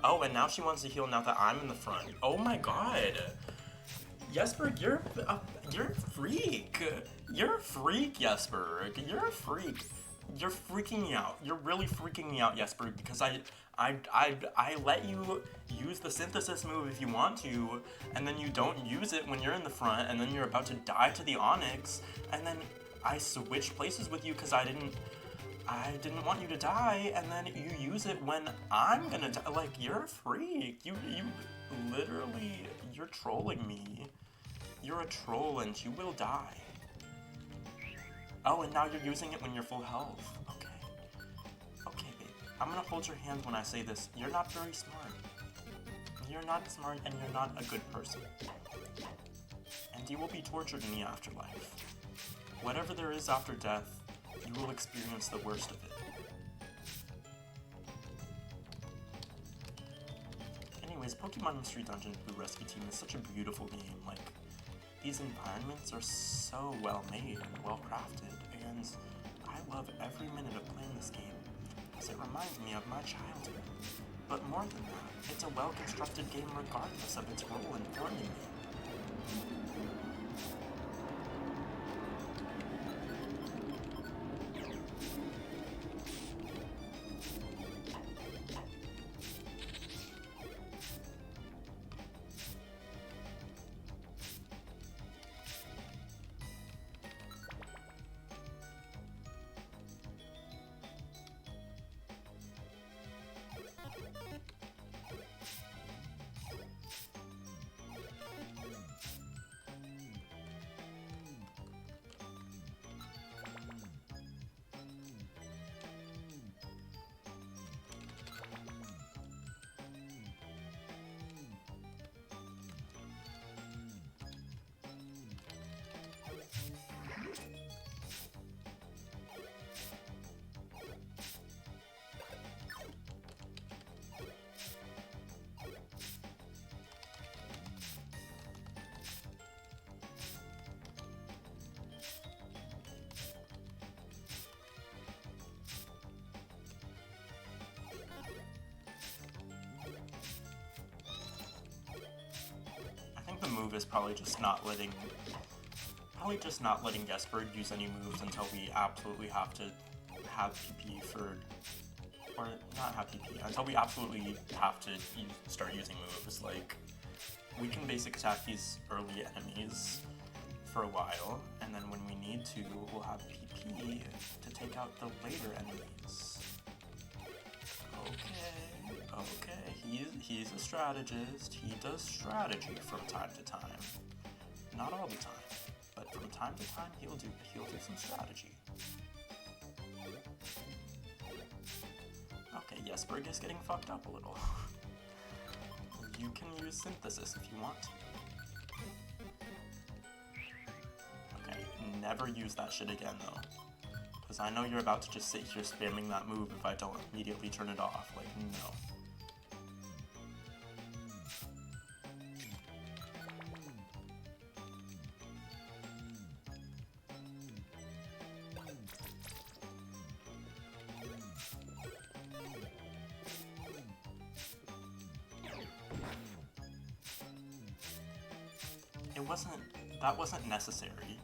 Oh, and now she wants to heal now that I'm in the front. Oh my god! Jesper, you're a freak! You're a freak, Jesper! You're a freak! You're freaking me out. You're really freaking me out, Jesper, because I let you use the synthesis move if you want to, and then you don't use it when you're in the front, and then you're about to die to the Onyx, and then I switched places with you because I didn't want you to die, and then you use it when I'm gonna die. Like, you're a freak. You literally, you're trolling me. You're a troll and you will die. Oh, and now you're using it when you're full health. Okay. Okay, babe. I'm gonna hold your hand when I say this. You're not very smart. You're not smart and you're not a good person. And you will be tortured in the afterlife. Whatever there is after death, you will experience the worst of it. Anyways, Pokemon Mystery Dungeon Blue Rescue Team is such a beautiful game. Like, these environments are so well made and well crafted, and I love every minute of playing this game, because it reminds me of my childhood. But more than that, it's a well-constructed game regardless of its role in forming me. The move is probably just not letting Jesper use any moves until we absolutely have to have PP for, or not have PP, until we absolutely have to start using moves. Like, we can basic attack these early enemies for a while, and then when we need to, we'll have PP to take out the later enemies. Okay, he's a strategist. He does strategy from time to time. Not all the time, but from time to time he'll do some strategy. Okay, Jesper is getting fucked up a little. You can use synthesis if you want to. Okay, never use that shit again though. Because I know you're about to just sit here spamming that move if I don't immediately turn it off. Like, no. That wasn't necessary.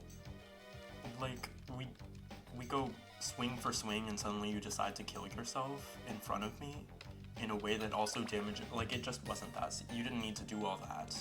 Like, we go swing for swing and suddenly you decide to kill yourself in front of me in a way that also damages, like, it just wasn't that, you didn't need to do all that.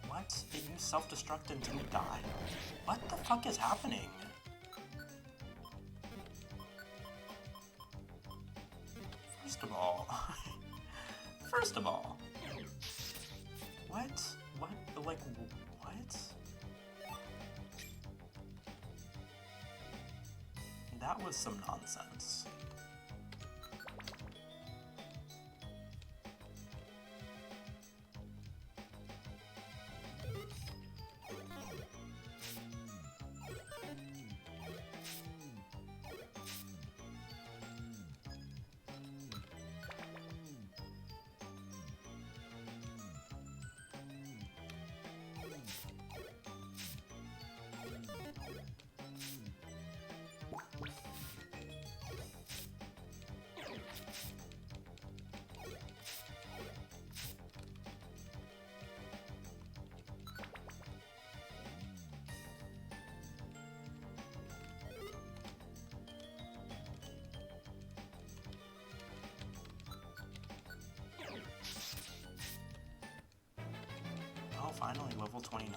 What? It used self-destruct and didn't die? What the fuck is happening? First of all... First of all... What? What? Like, what? That was some nonsense. Oh, finally, level 29.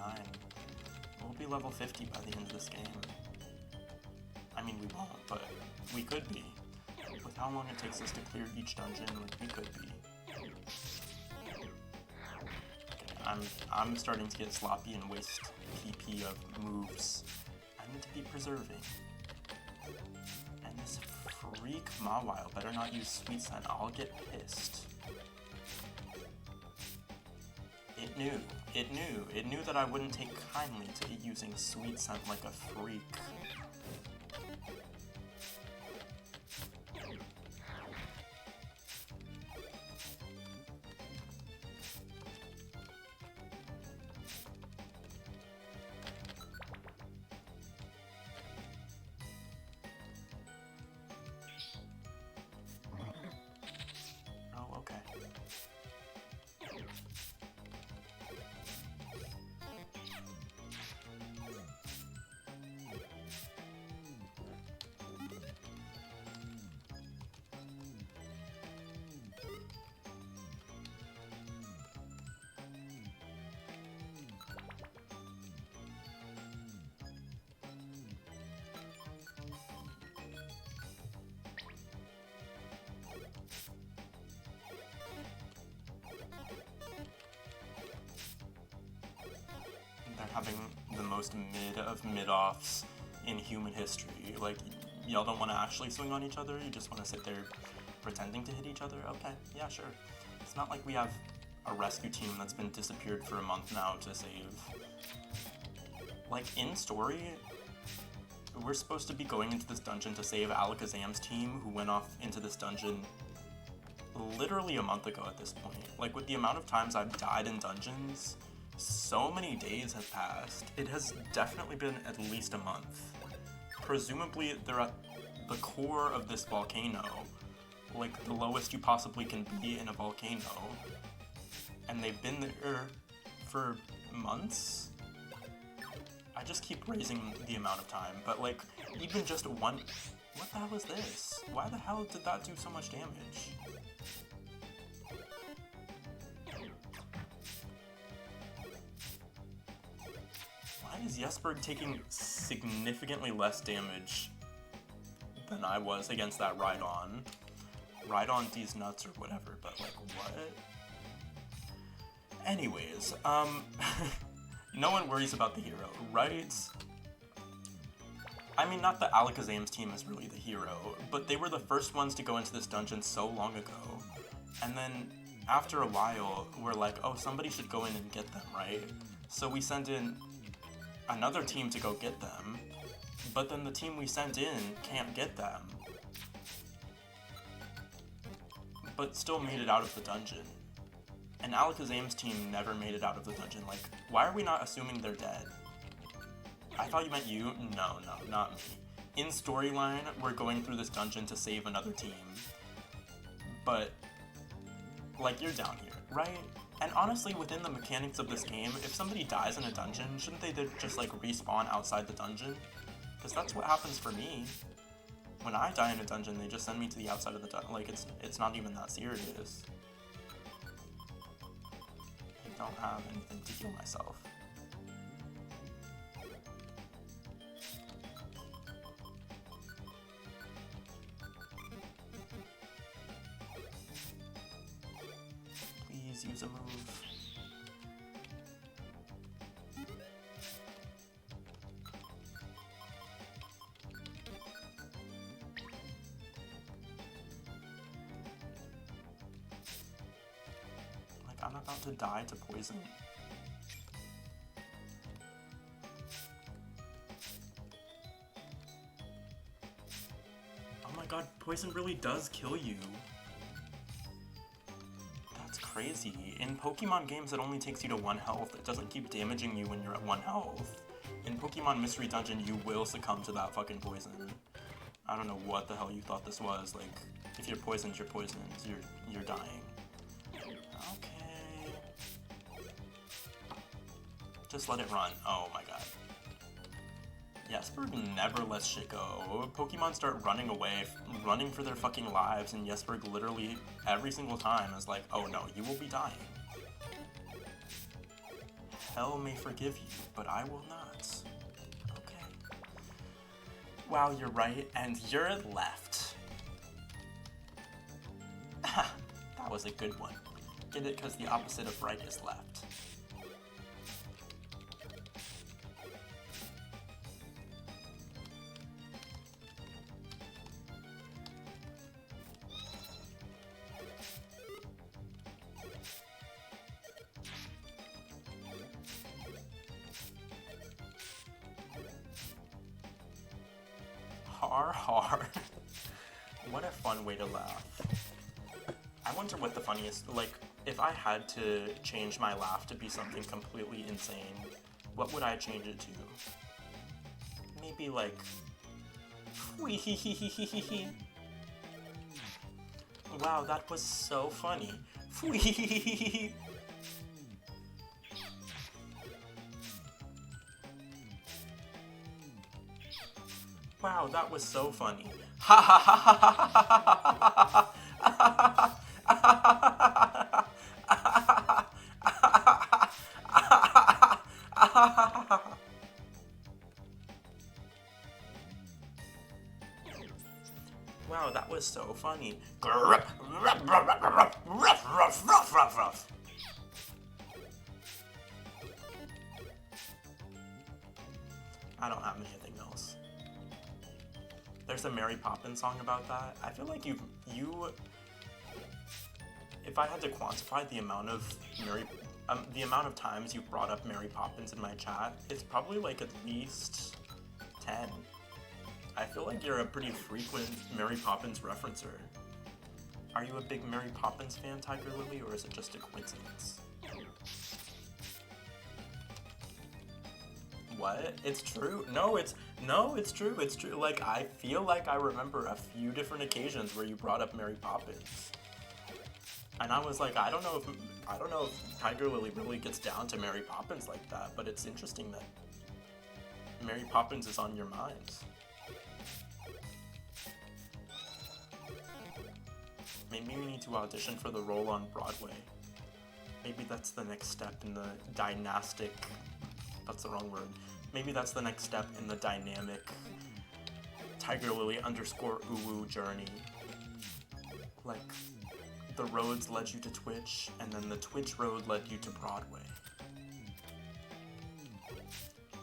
We'll be level 50 by the end of this game. I mean, we won't, but we could be. With how long it takes us to clear each dungeon, like, we could be. Okay, I'm starting to get sloppy and waste PP of moves I need to be preserving. And this freak Mawile better not use Sweet Scent, I'll get pissed. It knew that I wouldn't take kindly to it using Sweet Scent like a freak. Oh, okay. They're having the most mid of mid-offs in human history. Like, y'all don't want to actually swing on each other, you just want to sit there pretending to hit each other? Okay, yeah, sure. It's not like we have a rescue team that's been disappeared for a month now to save. Like, in story, we're supposed to be going into this dungeon to save Alakazam's team, who went off into this dungeon literally a month ago at this point. Like, with the amount of times I've died in dungeons, so many days have passed. It has definitely been at least a month. Presumably, they're at the core of this volcano, like the lowest you possibly can be in a volcano, and they've been there for months? I just keep raising the amount of time, but like, even just one... What the hell is this? Why the hell did that do so much damage? is Jesper taking significantly less damage than I was against that Rhydon? Rhydon D's nuts or whatever, but like, what? Anyways, no one worries about the hero, right? I mean, not that Alakazam's team is really the hero, but they were the first ones to go into this dungeon so long ago. And then, after a while, we're like, oh, somebody should go in and get them, right? So we send in another team to go get them, but then the team we sent in can't get them. But still made it out of the dungeon. And Alakazam's team never made it out of the dungeon. Like, why are we not assuming they're dead? I thought you meant you? No, not me. In storyline, we're going through this dungeon to save another team. But, like, you're down here, right? And honestly, within the mechanics of this game, if somebody dies in a dungeon, shouldn't they just, like, respawn outside the dungeon? Because that's what happens for me. When I die in a dungeon, they just send me to the outside of the dungeon. Like, it's not even that serious. I don't have anything to heal myself. Please use a move. Like, I'm about to die to poison. Oh my god, poison really does kill you. That's crazy. In Pokemon games, it only takes you to 1 health. It doesn't keep damaging you when you're at 1 health. In Pokemon Mystery Dungeon, you will succumb to that fucking poison. I don't know what the hell you thought this was. Like, if you're poisoned, you're poisoned. You're dying. Okay. Just let it run. Oh my god. Jesper never lets shit go. Pokemon start running away, running for their fucking lives, and Jesper literally every single time is like, oh no, you will be dying. Hell may forgive you, but I will not. Okay. Wow, you're right, and you're left. That was a good one. Get it? Because the opposite of right is left. Har. What a fun way to laugh. I wonder what the funniest, like, if I had to change my laugh to be something completely insane, what would I change it to? Maybe like, wow, that was so funny. Wow, that was so funny. Ha ha ha ha ha ha ha. Wow, that was so funny. I don't have anything else. There's a Mary Poppins song about that. I feel like you, if I had to quantify the amount of times you brought up Mary Poppins in my chat, it's probably like at least 10. I feel like you're a pretty frequent Mary Poppins referencer. Are you a big Mary Poppins fan, Tiger Lily, or is it just a coincidence? What? It's true? No, it's true. It's true. Like, I feel like I remember a few different occasions where you brought up Mary Poppins. And I was like, I don't know if Tiger Lily really gets down to Mary Poppins like that, but it's interesting that Mary Poppins is on your mind. Maybe we need to audition for the role on Broadway. Maybe that's the next step in the dynastic, that's the wrong word, Maybe that's the next step in the dynamic TigerLily_Uwu journey. Like, the roads led you to Twitch, and then the Twitch road led you to Broadway.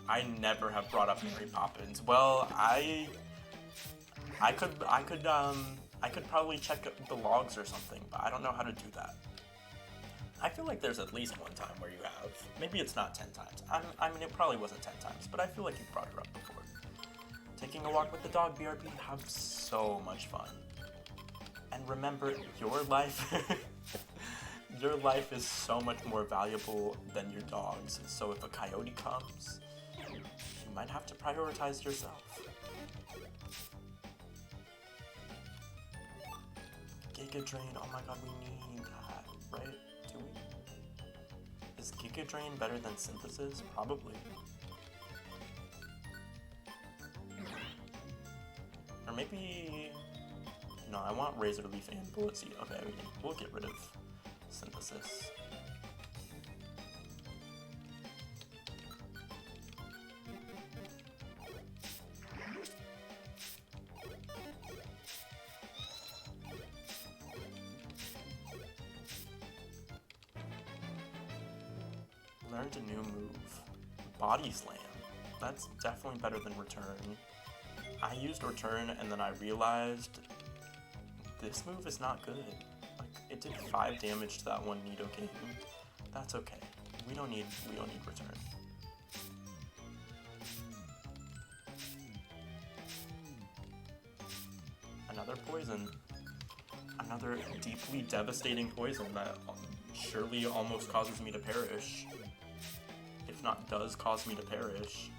I never have brought up Mary Poppins. Well, I could probably check the logs or something, but I don't know how to do that. I feel like there's at least one time where you have. Maybe it's not 10 times. I mean, it probably wasn't 10 times, but I feel like you've brought her up before. Taking a walk with the dog, BRB, have so much fun. And remember, your life, your life is so much more valuable than your dog's. So if a coyote comes, you might have to prioritize yourself. Giga Drain, oh my god, we need that, right? Do we? Is Giga Drain better than Synthesis? Probably. Or maybe... No, I want Razor Leaf and Bullet Seed. Okay, we'll get rid of Synthesis. Learned a new move. Body Slam. That's definitely better than Return. I used Return and then I realized this move is not good. Like, it did 5 damage to that one Nidoking. That's okay. We don't need Return. Another poison. Another deeply devastating poison that surely almost causes me to perish. If not does cause me to perish.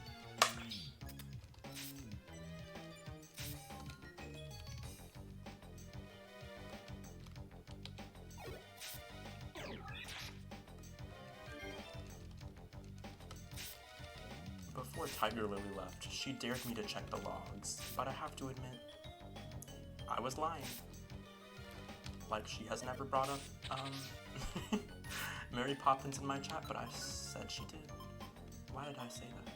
Before TigerLily left, she dared me to check the logs, but I have to admit, I was lying. Like, she has never brought up, Mary Poppins in my chat, but I said she did. Why did I say that?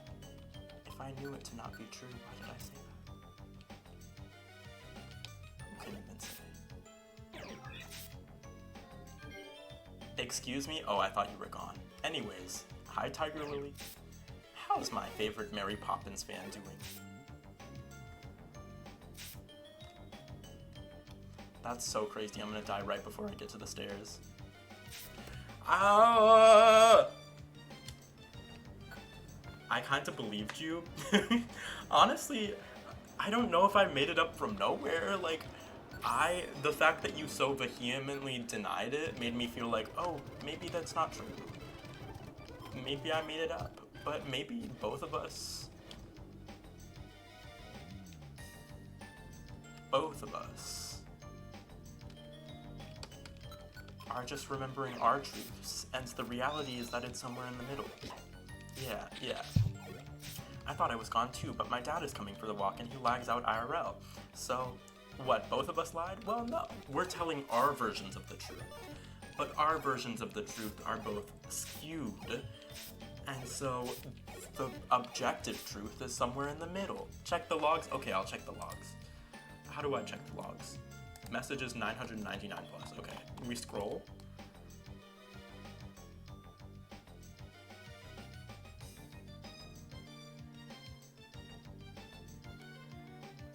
If I knew it to not be true, why did I say that? Who can even say? Excuse me? Oh, I thought you were gone. Anyways, hi TigerLily. How's my favorite Mary Poppins fan doing? That's so crazy. I'm gonna die right before I get to the stairs. Ah! I kind of believed you. Honestly, I don't know if I made it up from nowhere. Like, the fact that you so vehemently denied it made me feel like, oh, maybe that's not true. Maybe I made it up. But maybe both of us are just remembering our truths, and the reality is that it's somewhere in the middle. Yeah. I thought I was gone too, but my dad is coming for the walk and he lags out IRL. So, what, both of us lied? Well, no. We're telling our versions of the truth. But our versions of the truth are both skewed. And so, the objective truth is somewhere in the middle. Check the logs? Okay, I'll check the logs. How do I check the logs? Messages 999 plus. Okay, we scroll.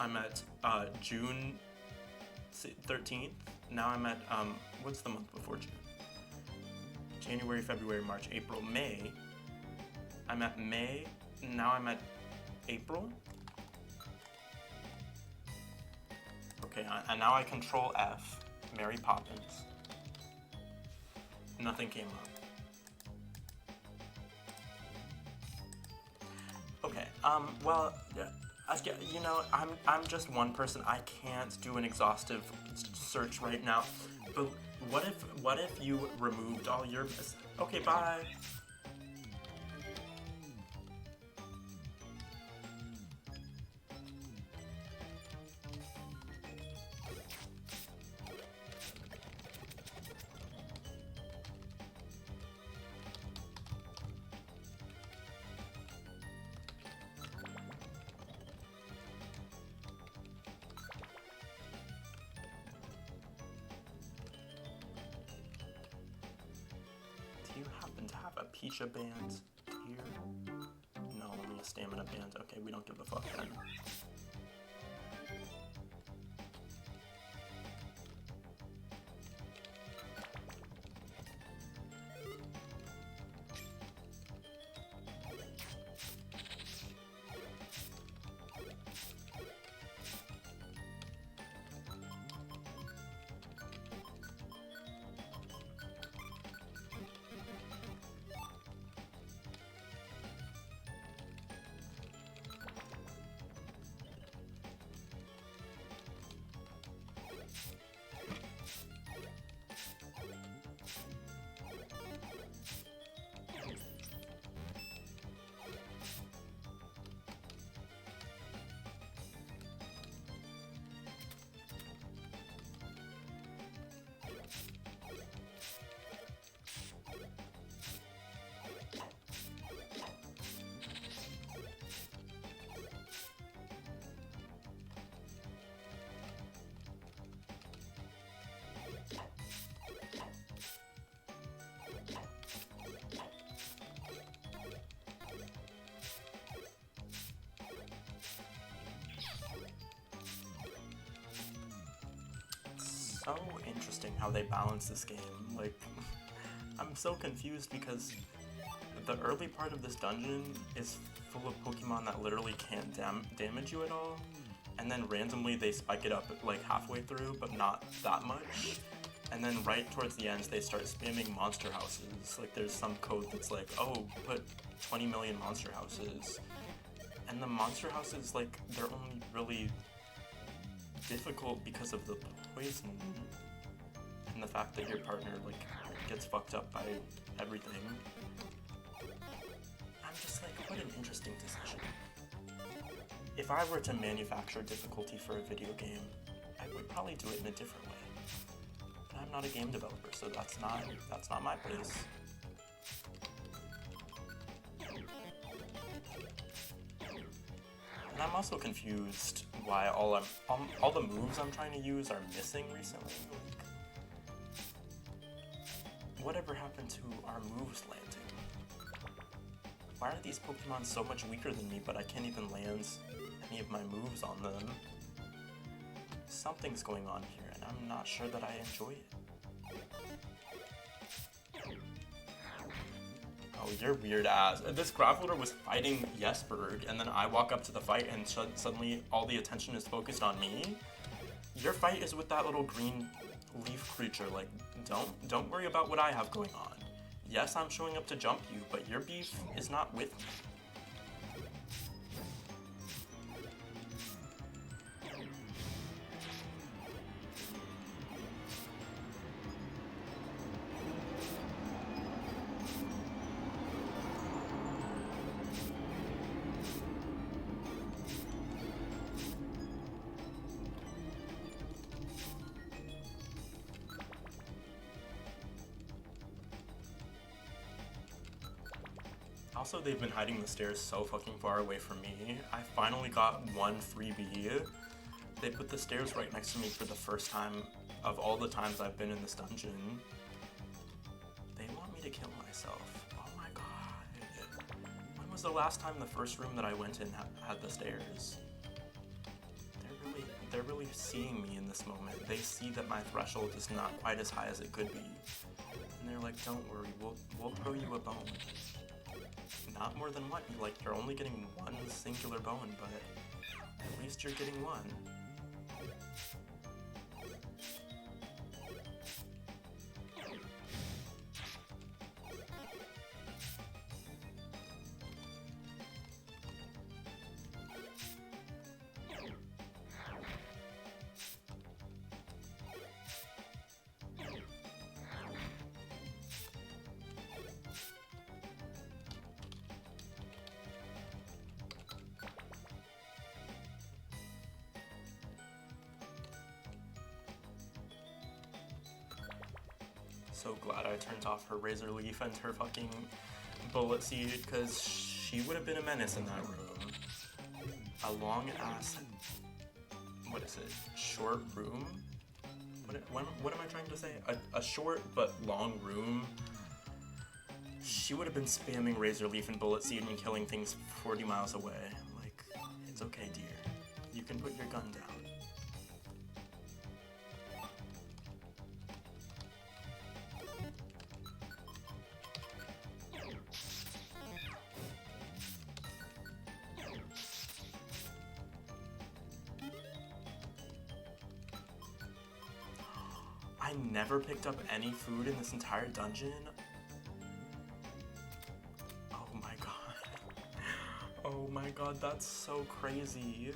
I'm at June 13th. Now I'm at, what's the month before June? January, February, March, April, May. I'm at May, now I'm at April. Okay, and now I control F, Mary Poppins. Nothing came up. Okay, well, you know, I'm just one person. I can't do an exhaustive search right now. But what if you removed all your... Okay, bye. Pecha band here. No, only a stamina band. Okay, we don't give a fuck then. So interesting how they balance this game. Like, I'm so confused because the early part of this dungeon is full of Pokemon that literally can't damage you at all, and then randomly they spike it up like halfway through, but not that much. And then right towards the end, they start spamming monster houses. Like, there's some code that's like, oh, put 20 million monster houses. And the monster houses, like, they're only really difficult because of the poison and the fact that your partner, like, gets fucked up by everything. I'm just like, what an interesting decision. If I were to manufacture difficulty for a video game, I would probably do it in a different way. But I'm not a game developer, so that's not my place. And I'm also confused why all the moves I'm trying to use are missing recently. Like, whatever happened to our moves landing? Why are these Pokemon so much weaker than me, but I can't even land any of my moves on them? Something's going on here, and I'm not sure that I enjoy it. Oh, you're weird ass. This Graveler was fighting Jesperg, and then I walk up to the fight and suddenly all the attention is focused on me? Your fight is with that little green leaf creature. Like, don't worry about what I have going on. Yes, I'm showing up to jump you, but your beef is not with me. Also, they've been hiding the stairs so fucking far away from me. I finally got one freebie. They put the stairs right next to me for the first time of all the times I've been in this dungeon. They want me to kill myself. Oh my god. When was the last time the first room that I went in had the stairs? They're really seeing me in this moment. They see that my threshold is not quite as high as it could be. And they're like, don't worry, we'll throw you a bone. Not more than one. Like, you're only getting one singular bone, but at least you're getting one. So glad I turned off her Razor Leaf and her fucking Bullet Seed, because she would have been a menace in that room. A long ass, what is it, short room? What am I trying to say? A short but long room She would have been spamming Razor Leaf and Bullet Seed and killing things 40 miles away. Like, it's okay, dear. You can put your gun down. I never picked up any food in this entire dungeon. Oh my god. Oh my god, that's so crazy.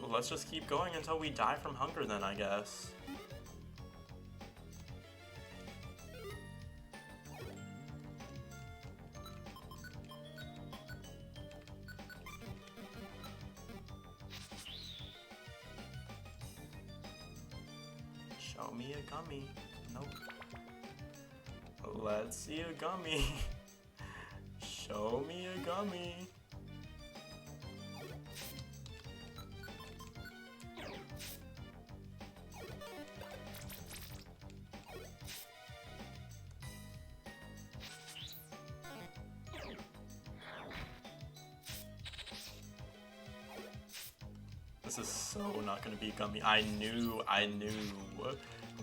Let's just keep going until we die from hunger then, I guess. Show me a gummy. Nope. Let's see a gummy. Show me a gummy. This is so not gonna be gummy. I knew.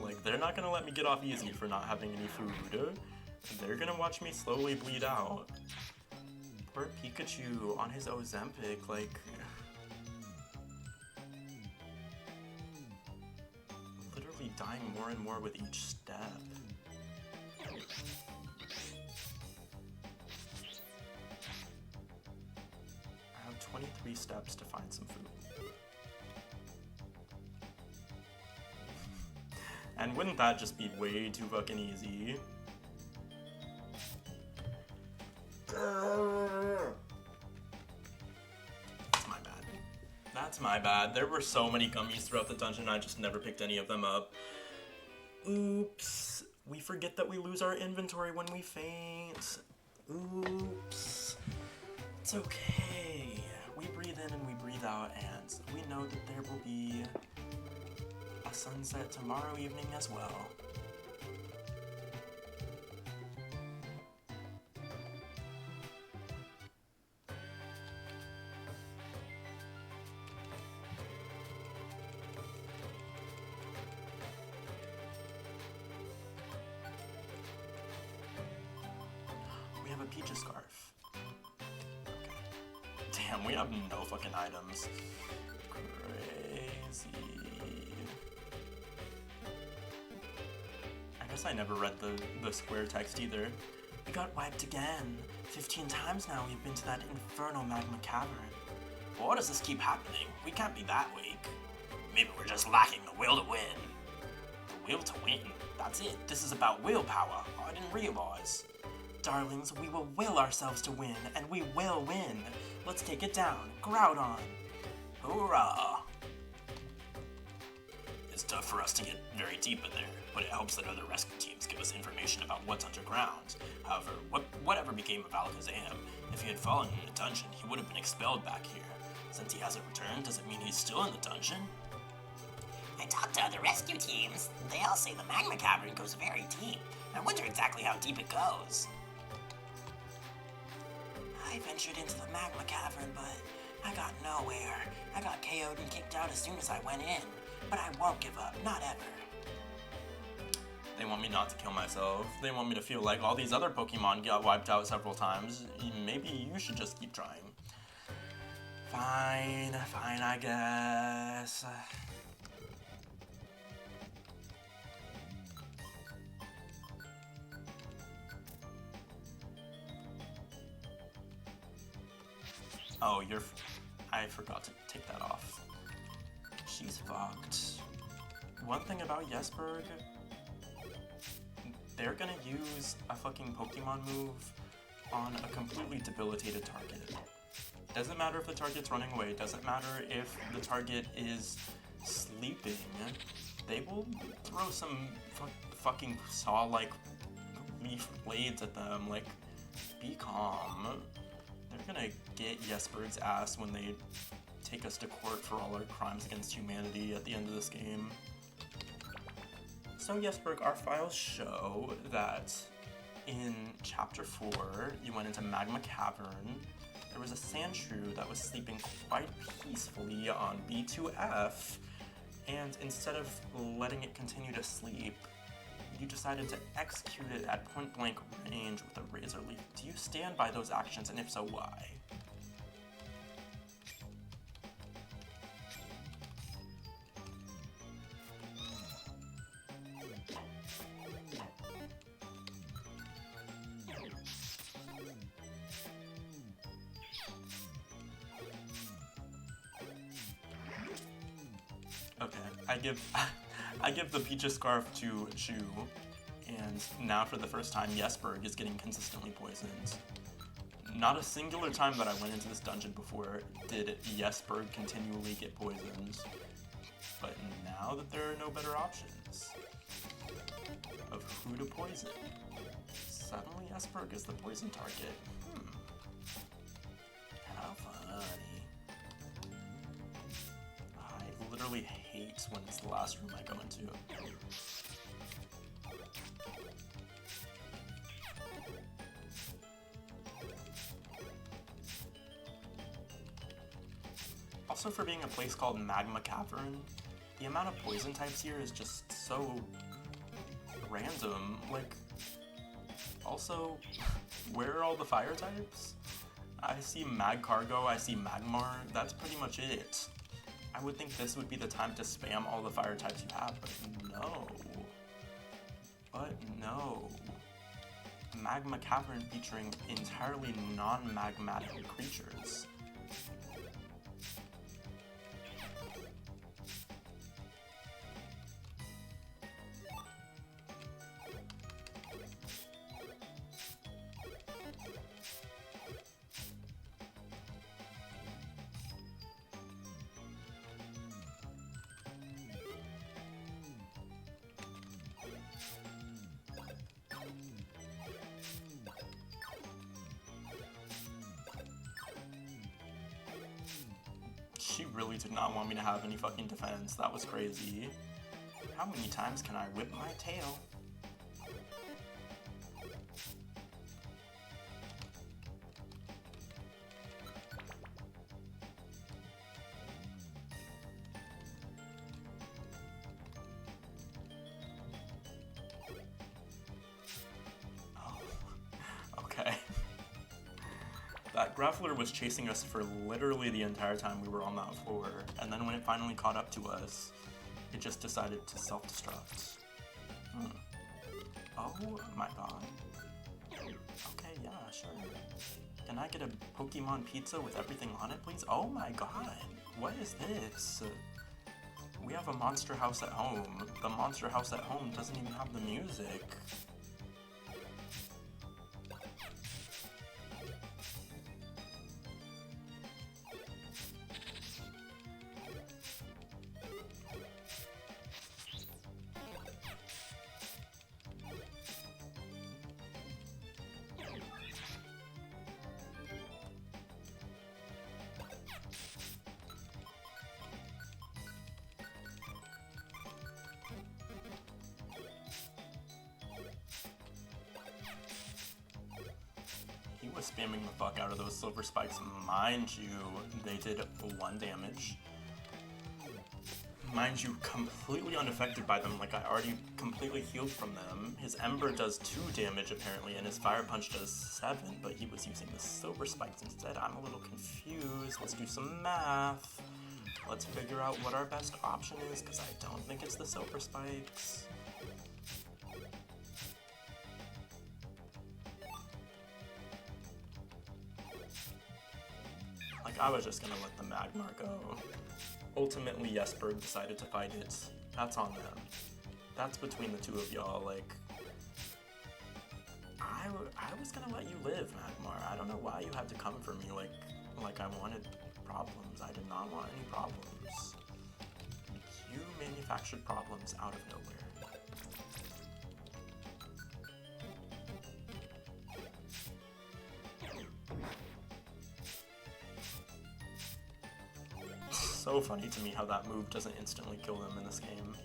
Like, they're not gonna let me get off easy for not having any food. They're gonna watch me slowly bleed out. Poor Pikachu on his Ozempic, like... literally dying more and more with each step. I have 23 steps to find some food. And wouldn't that just be way too fucking easy? That's my bad. That's my bad. There were so many gummies throughout the dungeon, I just never picked any of them up. Oops. We forget that we lose our inventory when we faint. Oops. It's okay. We breathe in and we breathe out, and we know that there will be a sunset tomorrow evening as well. We have a Peaches scarf. Okay. Damn, we have no fucking items. Crazy. I guess I never read the square text either. We got wiped again. 15 times now we've been to that infernal magma cavern. Why does this keep happening? We can't be that weak. Maybe we're just lacking the will to win. The will to win? That's it. This is about willpower. I didn't realize. Darlings, we will will ourselves to win, and we will win. Let's take it down. Groudon. Hoorah! It's tough for us to get very deep in there, but it helps that other rescue teams give us information about what's underground. However, whatever became of Alakazam? If he had fallen in the dungeon, he would have been expelled back here. Since he hasn't returned, does it mean he's still in the dungeon? I talked to other rescue teams. They all say the magma cavern goes very deep. I wonder exactly how deep it goes. I ventured into the magma cavern, but I got nowhere. I got KO'd and kicked out as soon as I went in. But I won't give up, not ever. They want me not to kill myself. They want me to feel like all these other Pokemon got wiped out several times. Maybe you should just keep trying. Fine, I guess. Oh, I forgot to take that off. She's fucked. One thing about Yesburg, they're gonna use a fucking Pokemon move on a completely debilitated target. Doesn't matter if the target's running away, doesn't matter if the target is sleeping, they will throw some fucking saw-like leaf blades at them, like, be calm. They're gonna get Yesburg's ass when they take us to court for all our crimes against humanity at the end of this game. So Jesberg, our files show that in Chapter 4, you went into Magma Cavern. There was a Sandshrew that was sleeping quite peacefully on B2F, and instead of letting it continue to sleep, you decided to execute it at point-blank range with a Razor Leaf. Do you stand by those actions, and if so, why? Okay, I give the Peaches Scarf to Chu, and now for the first time, Jesberg is getting consistently poisoned. Not a singular time that I went into this dungeon before did Jesberg continually get poisoned, but now that there are no better options of who to poison, suddenly Jesberg is the poison target. How funny. I literally hate when it's the last room I go into. Also, for being a place called Magma Cavern, the amount of poison types here is just so random. Like, also, where are all the fire types? I see Magcargo, I see Magmar, that's pretty much it. I would think this would be the time to spam all the fire types you have, but no. But no. Magma Cavern featuring entirely non-magmatic creatures. She really did not want me to have any fucking defense. That was crazy. How many times can I whip my tail? Oh, okay. That Grappler was chasing us for literally the entire time we were on that floor, and then when it finally caught up to us, it just decided to self-destruct. Oh my god. Okay, yeah, sure. Can I get a Pokemon pizza with everything on it, please? Oh my god, what is this? We have a Monster House at home. The Monster House at home doesn't even have the music. He was spamming the fuck out of those silver spikes. Mind you, they did 1 damage. Mind you, completely unaffected by them, like I already completely healed from them. His Ember does 2 damage apparently, and his Fire Punch does 7, but he was using the silver spikes instead. I'm a little confused. Let's do some math. Let's figure out what our best option is, because I don't think it's the silver spikes. Like, I was just gonna let the Magmar go. Ultimately, Jesberg decided to fight it. That's on them. That's between the two of y'all, like... I was gonna let you live, Magmar. I don't know why you had to come for me like I wanted problems. I did not want any problems. You manufactured problems out of nowhere. So funny to me how that move doesn't instantly kill them in this game.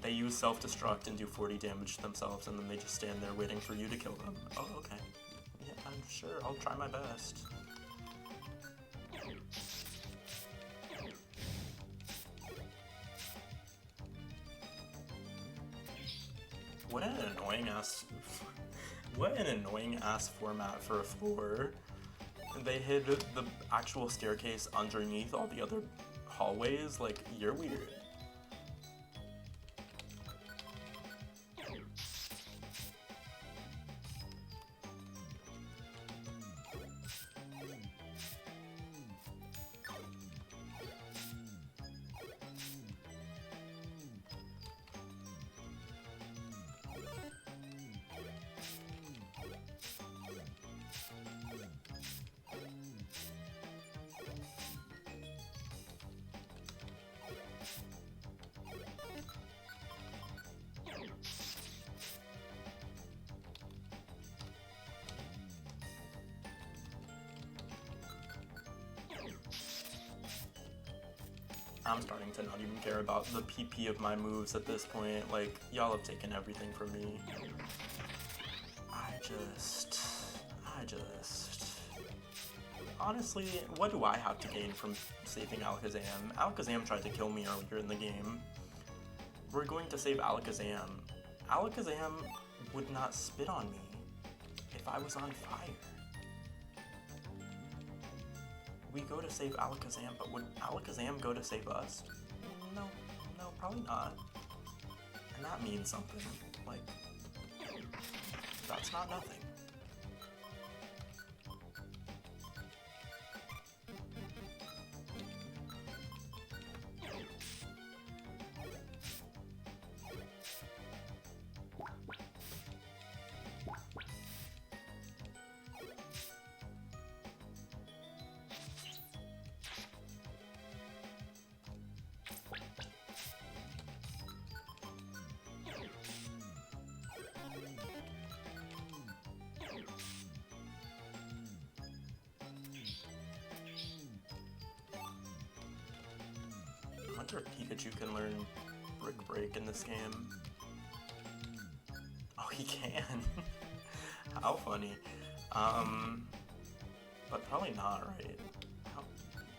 They use self-destruct and do 40 damage to themselves, and then they just stand there waiting for you to kill them. Oh, okay. Yeah, I'm sure. I'll try my best. What an annoying ass... What an annoying ass format for a floor. They hid the actual staircase underneath all the other hallways. Like, you're weird. I'm starting to not even care about the PP of my moves at this point. Like, y'all have taken everything from me. I just... Honestly, what do I have to gain from saving Alakazam? Alakazam tried to kill me earlier in the game. We're going to save Alakazam. Alakazam would not spit on me if I was on fire. We go to save Alakazam, but would Alakazam go to save us? No, probably not. And that means something. Like, that's not nothing. I wonder if Pikachu can learn Brick Break in this game. Oh, he can. How funny. But probably not, right?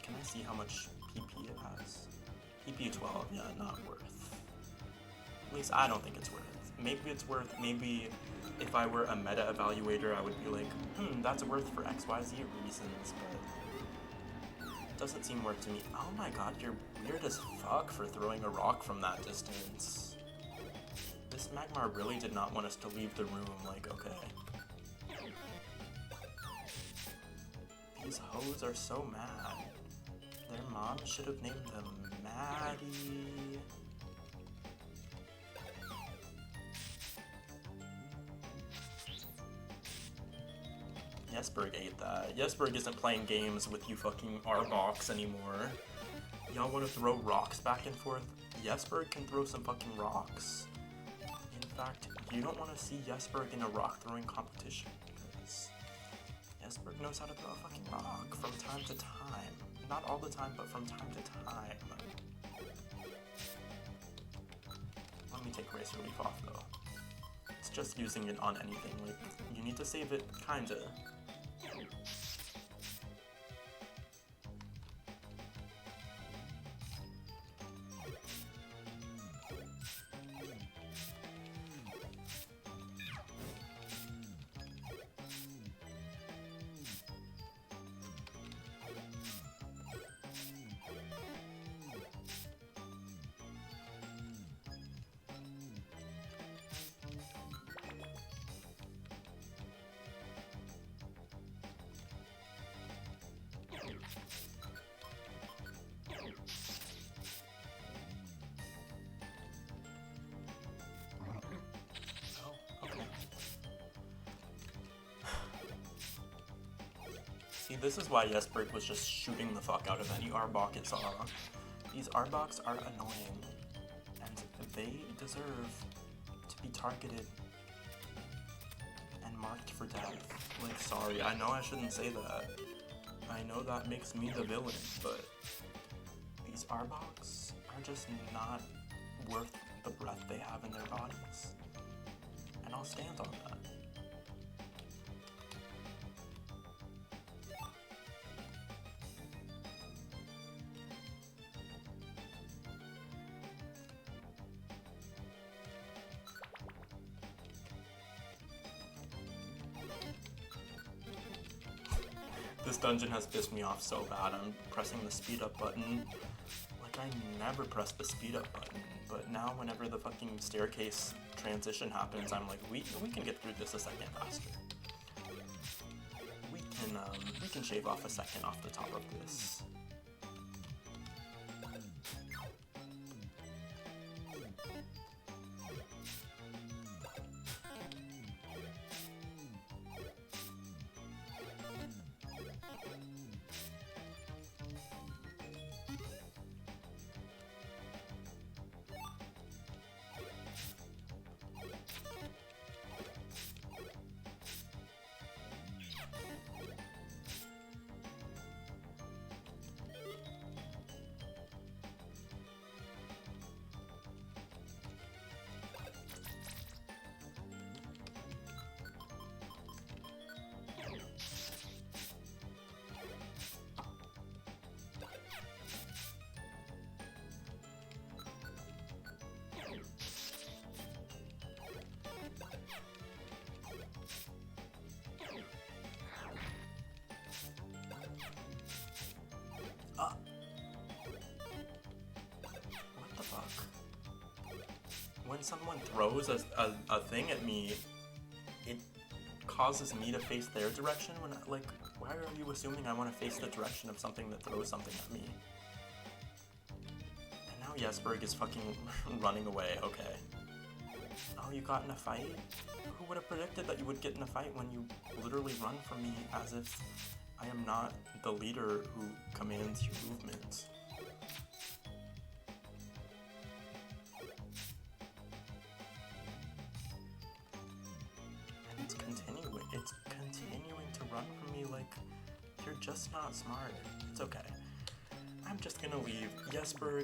Can I see how much PP it has? PP 12, yeah, not worth. At least I don't think it's worth. Maybe it's worth, maybe if I were a meta evaluator, I would be like, that's worth for XYZ reasons, but it doesn't seem worth to me. Oh my god, you're weird as fuck for throwing a rock from that distance. This Magmar really did not want us to leave the room, like, okay. These hoes are so mad. Their mom should have named them Maddie. Jesberg ate that. Jesberg isn't playing games with you fucking Arbok anymore. Y'all want to throw rocks back and forth? Jesberg can throw some fucking rocks. In fact, you don't want to see Jesberg in a rock throwing competition, because Jesberg knows how to throw a fucking rock from time to time. Not all the time, but from time to time. Let me take Razor Leaf off though. It's just using it on anything, like, you need to save it, kinda. See, this is why Jesberg was just shooting the fuck out of any Arbok it saw. These Arboks are annoying, and they deserve to be targeted and marked for death. Like, sorry, I know I shouldn't say that. I know that makes me the villain, but these Arboks are just not worth the breath they have in their bodies. And I'll stand on that. This dungeon has pissed me off so bad. I'm pressing the speed up button. Like, I never press the speed up button, but now whenever the fucking staircase transition happens, I'm like, we can get through this a second faster. We can shave off a second off the top of this. What the fuck? When someone throws a thing at me, it causes me to face their direction when like, why are you assuming I want to face the direction of something that throws something at me? And now Jesberg is fucking running away, okay. Oh, you got in a fight? Who would have predicted that you would get in a fight when you literally run from me as if I am not the leader who commands your movements? And it's continuing to run from me like you're just not smart. It's okay. I'm just gonna leave. Jesper,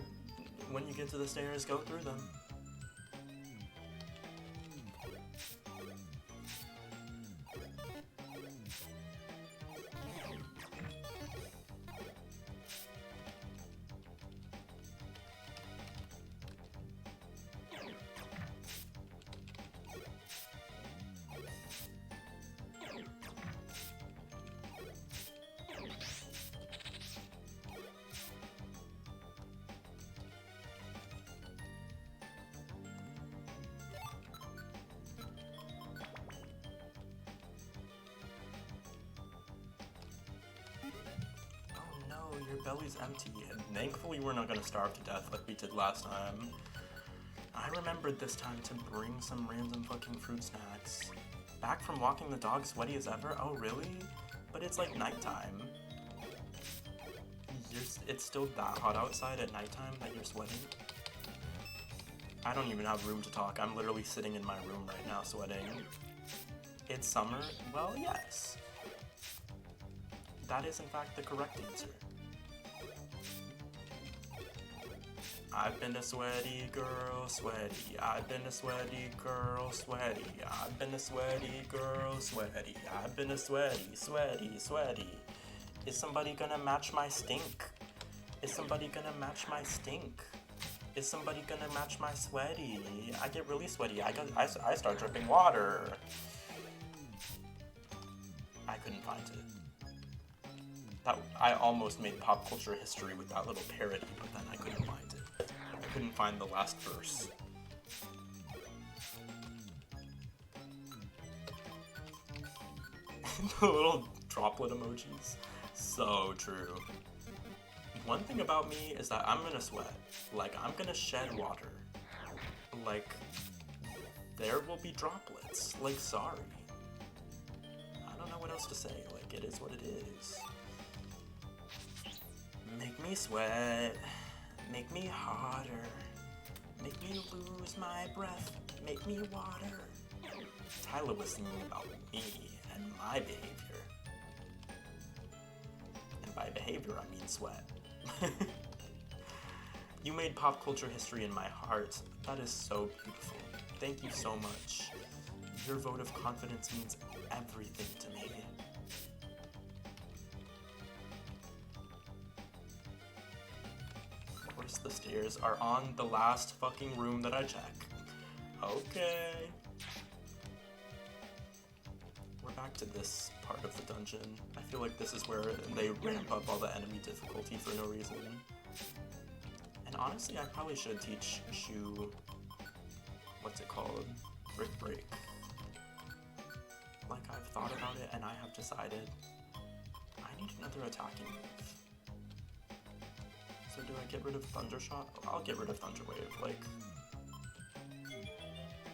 when you get to the stairs, go through them. Your belly's empty, and thankfully we're not gonna starve to death like we did last time. I remembered this time to bring some random fucking fruit snacks. Back from walking the dog, sweaty as ever? Oh really? But it's like nighttime. It's still that hot outside at nighttime that you're sweating? I don't even have room to talk. I'm literally sitting in my room right now sweating. It's summer? Well, yes. That is in fact the correct answer. I've been a sweaty girl, sweaty. I've been a sweaty girl, sweaty. I've been a sweaty girl, sweaty. I've been a sweaty, sweaty, sweaty. Is somebody gonna match my stink? Is somebody gonna match my stink? Is somebody gonna match my sweaty? I get really sweaty. I start dripping water. I couldn't find it. I almost made pop culture history with that little parody, but then I couldn't find it. I couldn't find the last verse. The little droplet emojis. So true. One thing about me is that I'm gonna sweat. Like, I'm gonna shed water. Like, there will be droplets. Like, sorry. I don't know what else to say. Like, it is what it is. Make me sweat. Make me hotter. Make me lose my breath. Make me water. Tyler was singing about me and my behavior. And by behavior, I mean sweat. You made pop culture history in my heart That is so beautiful. Thank you so much. Your vote of confidence means everything to me. Of course, the stairs are on the last fucking room that I check. Okay. We're back to this part of the dungeon. I feel like this is where they ramp up all the enemy difficulty for no reason. And honestly, I probably should teach Shu, what's it called? Brick Break. Like, I've thought about it and I have decided I need another attacking move. So do I get rid of Thundershot? I'll get rid of Thunder Wave. Like,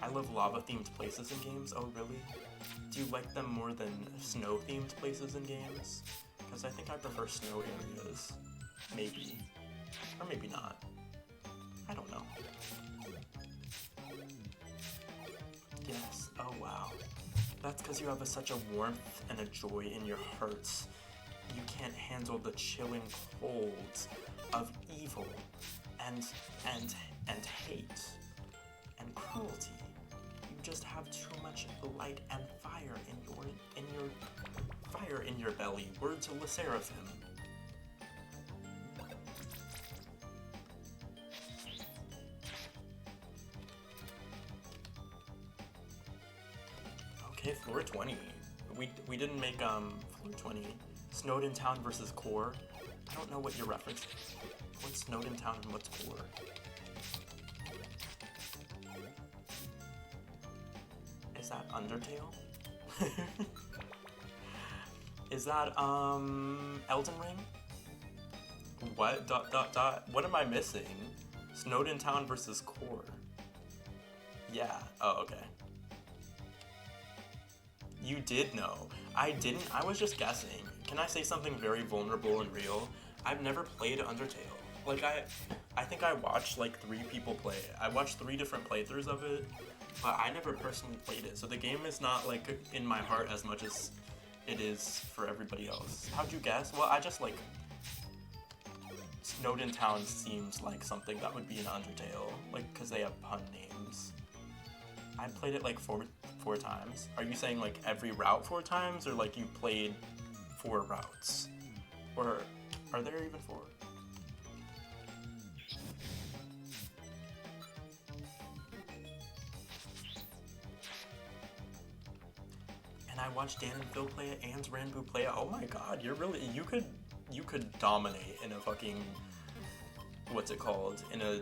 I love lava-themed places in games. Oh, really? Do you like them more than snow-themed places in games? Because I think I prefer snow areas. Maybe. Or maybe not. I don't know. Yes. Oh, wow. That's because you have such a warmth and a joy in your hearts. You can't handle the chilling cold of evil and hate and cruelty. You just have too much light and fire in your belly. Word to Le Seraphim. Okay, floor 20. We didn't make floor 20. Snowdin Town versus Core. I don't know what you're referencing. What's Snowdin Town and what's Core? Is that Undertale? Is that Elden Ring? What? ... What am I missing? Snowdin Town versus Core. Yeah. Oh, okay. You did know. I didn't. I was just guessing. Can I say something very vulnerable and real? I've never played Undertale. Like, I think I watched like 3 people play it. I watched 3 different playthroughs of it, but I never personally played it. So the game is not like in my heart as much as it is for everybody else. How'd you guess? Well, I just like Snowdin Town seems like something that would be in Undertale, like because they have pun names. I played it like four times. Are you saying like every route 4 times, or like you played 4 routes? Or are there even 4? And I watched Dan and Phil play it and Ranboo play it. Oh my god, you could dominate in a fucking, what's it called? In a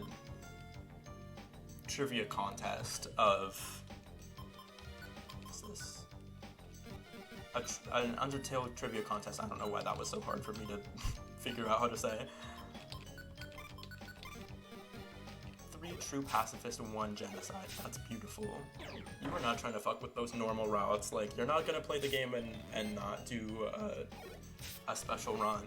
trivia contest of, what's this? An Undertale trivia contest. I don't know why that was so hard for me to figure out how to say. 3 true pacifists and 1 genocide. That's beautiful. You were not trying to fuck with those normal routes. Like, you're not gonna play the game and not do a special run.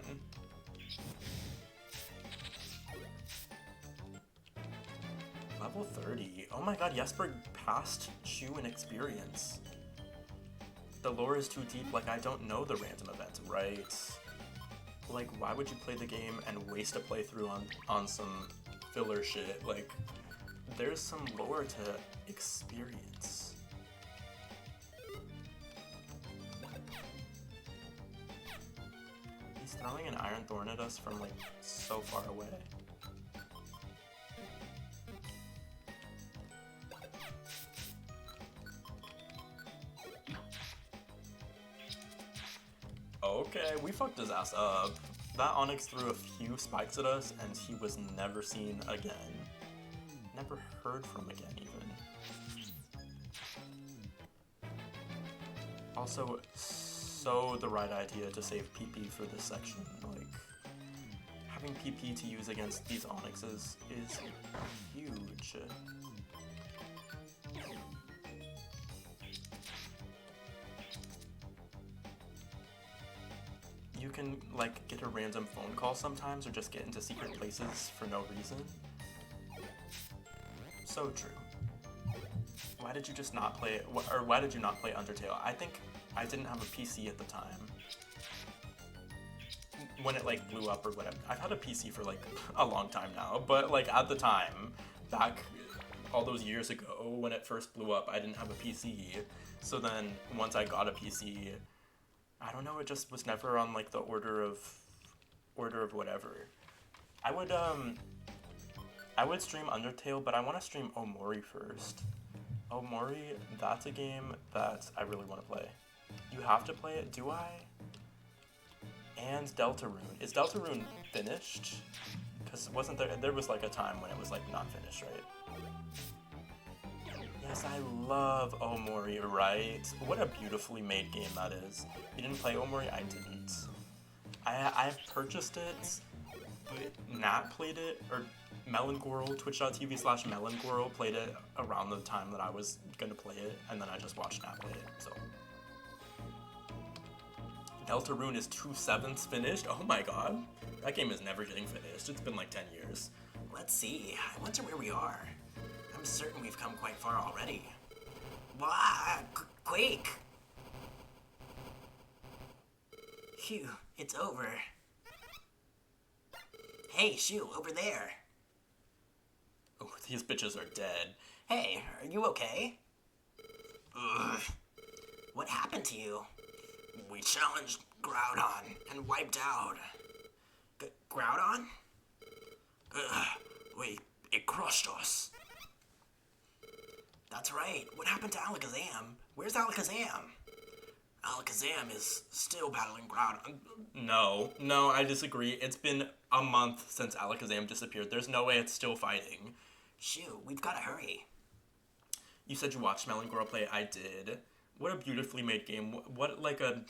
Level 30. Oh my god, Jesper passed Shu in experience. The lore is too deep, like I don't know the random event, right? Like, why would you play the game and waste a playthrough on some filler shit? Like, there's some lore to experience. He's throwing an Iron Thorn at us from, like, so far away. Okay, we fucked his ass up. That Onyx threw a few spikes at us, and he was never seen again. Never heard from again, even. Also, so the right idea to save PP for this section. Like, having PP to use against these Onyxes is huge. You can, like, get a random phone call sometimes, or just get into secret places for no reason. So true. Why did you just not play it, or why did you not play Undertale? I think I didn't have a PC at the time. When it, like, blew up or whatever. I've had a PC for, like, a long time now, but, like, at the time, back all those years ago when it first blew up, I didn't have a PC. So then once I got a PC, I don't know, it just was never on like the order of whatever. I would stream Undertale, but I want to stream Omori first. Omori, that's a game that I really want to play. You have to play it, do I? And Deltarune. Is Deltarune finished? Because wasn't there was like a time when it was like not finished, right? Yes, I love Omori, right? What a beautifully made game that is. You didn't play Omori? I didn't. I've purchased it, but Nat played it, or Melangorl, twitch.tv/Melangorl played it around the time that I was gonna play it, and then I just watched Nat play it, so. Deltarune is 2/7 finished? Oh my god. That game is never getting finished. It's been like 10 years. Let's see. I wonder where we are. I'm certain we've come quite far already. Wah! Quake! Phew, it's over. Hey, Shu, over there. Oh, these bitches are dead. Hey, are you okay? Ugh. What happened to you? We challenged Groudon and wiped out. Groudon? Wait, it crushed us. That's right. What happened to Alakazam? Where's Alakazam? Alakazam is still battling Groudon. No, I disagree. It's been a month since Alakazam disappeared. There's no way it's still fighting. Shoo, we've gotta hurry. You said you watched Melangorl play. I did. What a beautifully made game. What like a...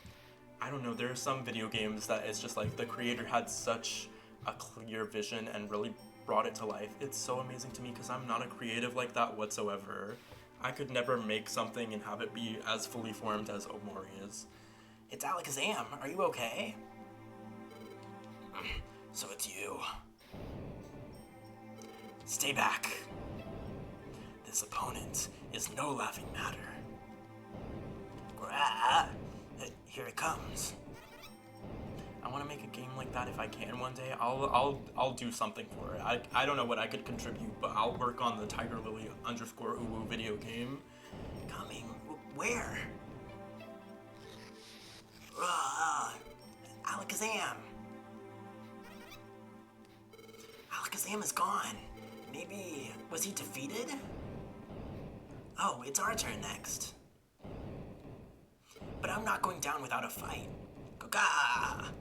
I don't know, there are some video games that it's just like the creator had such a clear vision and really brought it to life. It's so amazing to me because I'm not a creative like that whatsoever. I could never make something and have it be as fully formed as Omori is. It's Alakazam. Are you okay? So it's you. Stay back. This opponent is no laughing matter. Here it comes. I want to make a game like that if I can one day. I'll do something for it. I don't know what I could contribute, but I'll work on the Tiger Lily _uwu video game. Coming? Where? Alakazam. Alakazam is gone. Maybe, was he defeated? Oh, it's our turn next. But I'm not going down without a fight. Gaga!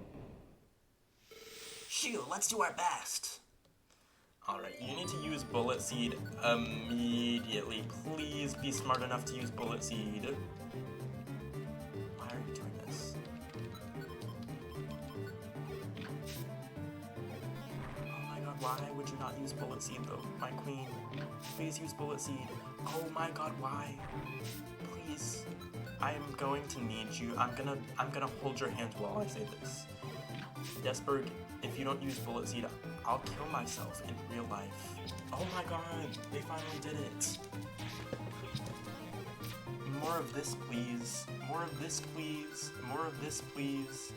Shoo, let's do our best. Alright, you need to use Bullet Seed immediately. Please be smart enough to use Bullet Seed. Why are you doing this? Oh my god, why would you not use Bullet Seed though? My queen, please use Bullet Seed. Oh my god, why? Please. I am going to need you. I'm gonna hold your hand while I say this. Jesberg, if you don't use Bullet Seed, I'll kill myself in real life. Oh my god, they finally did it. More of this, please. More of this, please. More of this, please.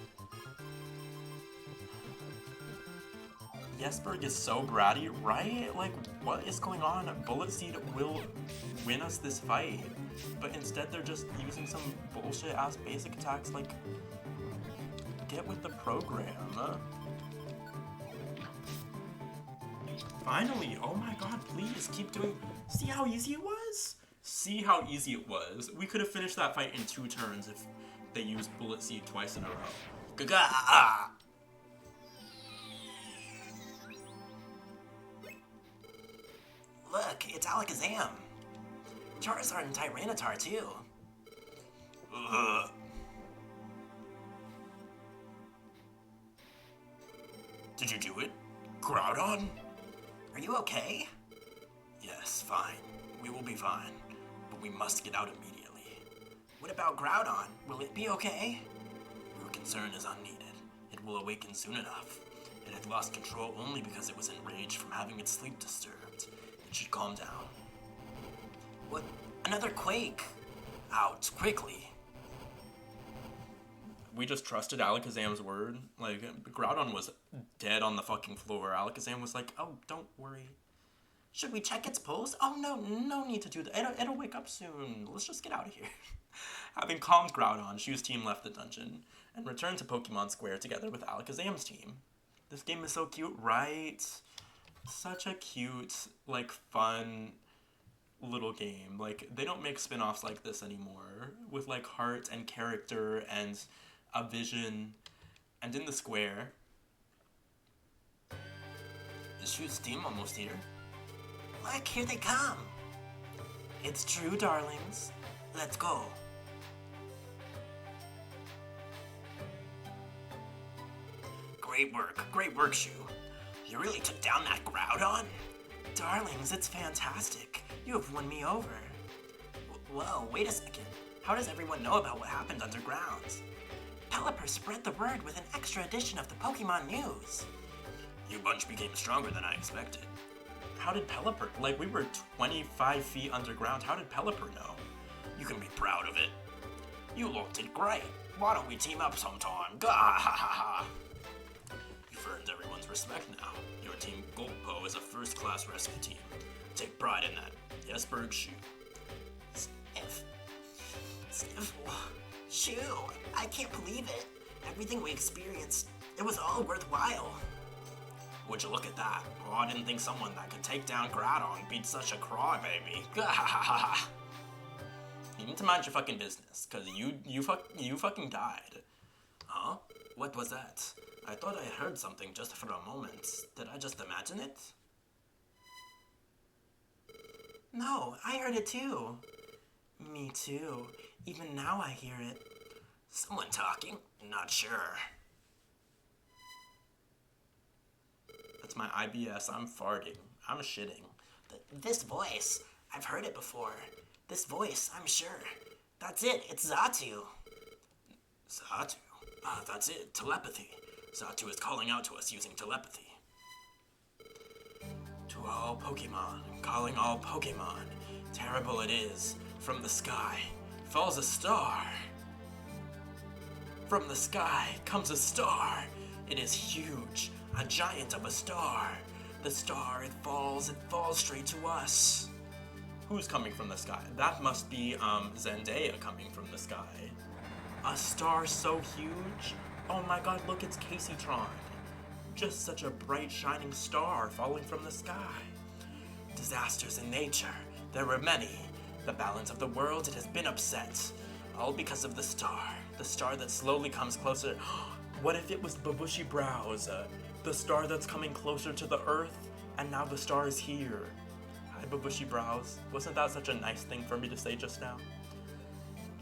Jesberg is so bratty, right? Like, what is going on? Bullet Seed will win us this fight. But instead they're just using some bullshit-ass basic attacks, like, get with the program. Finally! Oh my god, please, keep doing... See how easy it was? See how easy it was. We could have finished that fight in 2 turns if they used Bullet Seed twice in a row. Gaga! Look, it's Alakazam. Charizard and Tyranitar, too. Ugh. Did you do it? Groudon? Are you okay? Yes, fine. We will be fine. But we must get out immediately. What about Groudon? Will it be okay? Your concern is unneeded. It will awaken soon enough. It had lost control only because it was enraged from having its sleep disturbed. It should calm down. What? Another quake! Out, quickly! We just trusted Alakazam's word. Like, Groudon was dead on the fucking floor. Alakazam was like, oh, don't worry. Should we check its pulse? Oh no, no need to do that. It'll wake up soon. Let's just get out of here. Having calmed Groudon, Shu's team left the dungeon and returned to Pokemon Square together with Alakazam's team. This game is so cute, right? Such a cute, like, fun little game. Like, they don't make spin-offs like this anymore, with, like, heart and character and a vision. And in the square... Is Shu's team almost here? Look, here they come! It's true, darlings. Let's go. Great work, Shu. You really took down that Groudon? Darlings, it's fantastic. You have won me over. Whoa, wait a second. How does everyone know about what happened underground? Pelipper spread the word with an extra edition of the Pokemon News. You bunch became stronger than I expected. How did Pelipper? Like, we were 25 feet underground. How did Pelipper know? You can be proud of it. You lot did great. Why don't we team up sometime? Gah ha ha ha! You've earned everyone's respect now. Your team Golpo is a first-class rescue team. Take pride in that. Yes, Berg Shu. Sniffle. Shu, I can't believe it. Everything we experienced, it was all worthwhile. Would you look at that? Oh, I didn't think someone that could take down Groudon beat such a crybaby. Gah ha ha ha! You need to mind your fucking business, cause you fucking died. Huh? What was that? I thought I heard something just for a moment. Did I just imagine it? No, I heard it too. Me too. Even now I hear it. Someone talking? Not sure. That's my IBS. I'm farting. I'm shitting. This voice, I've heard it before. This voice, I'm sure. That's it. It's Xatu. Xatu? That's it. Telepathy. Xatu is calling out to us using telepathy. To all Pokemon, calling all Pokemon. Terrible it is. From the sky falls a star. From the sky comes a star. It is huge, a giant of a star. The star, it falls straight to us. Who's coming from the sky? That must be, Zendaya coming from the sky. A star so huge? Oh my god, look, it's Caseytron. Just such a bright, shining star falling from the sky. Disasters in nature. There were many. The balance of the world, it has been upset. All because of the star that slowly comes closer. What if it was Babushy Brows? The star that's coming closer to the Earth, and now the star is here. Hi, Babushy Brows. Wasn't that such a nice thing for me to say just now?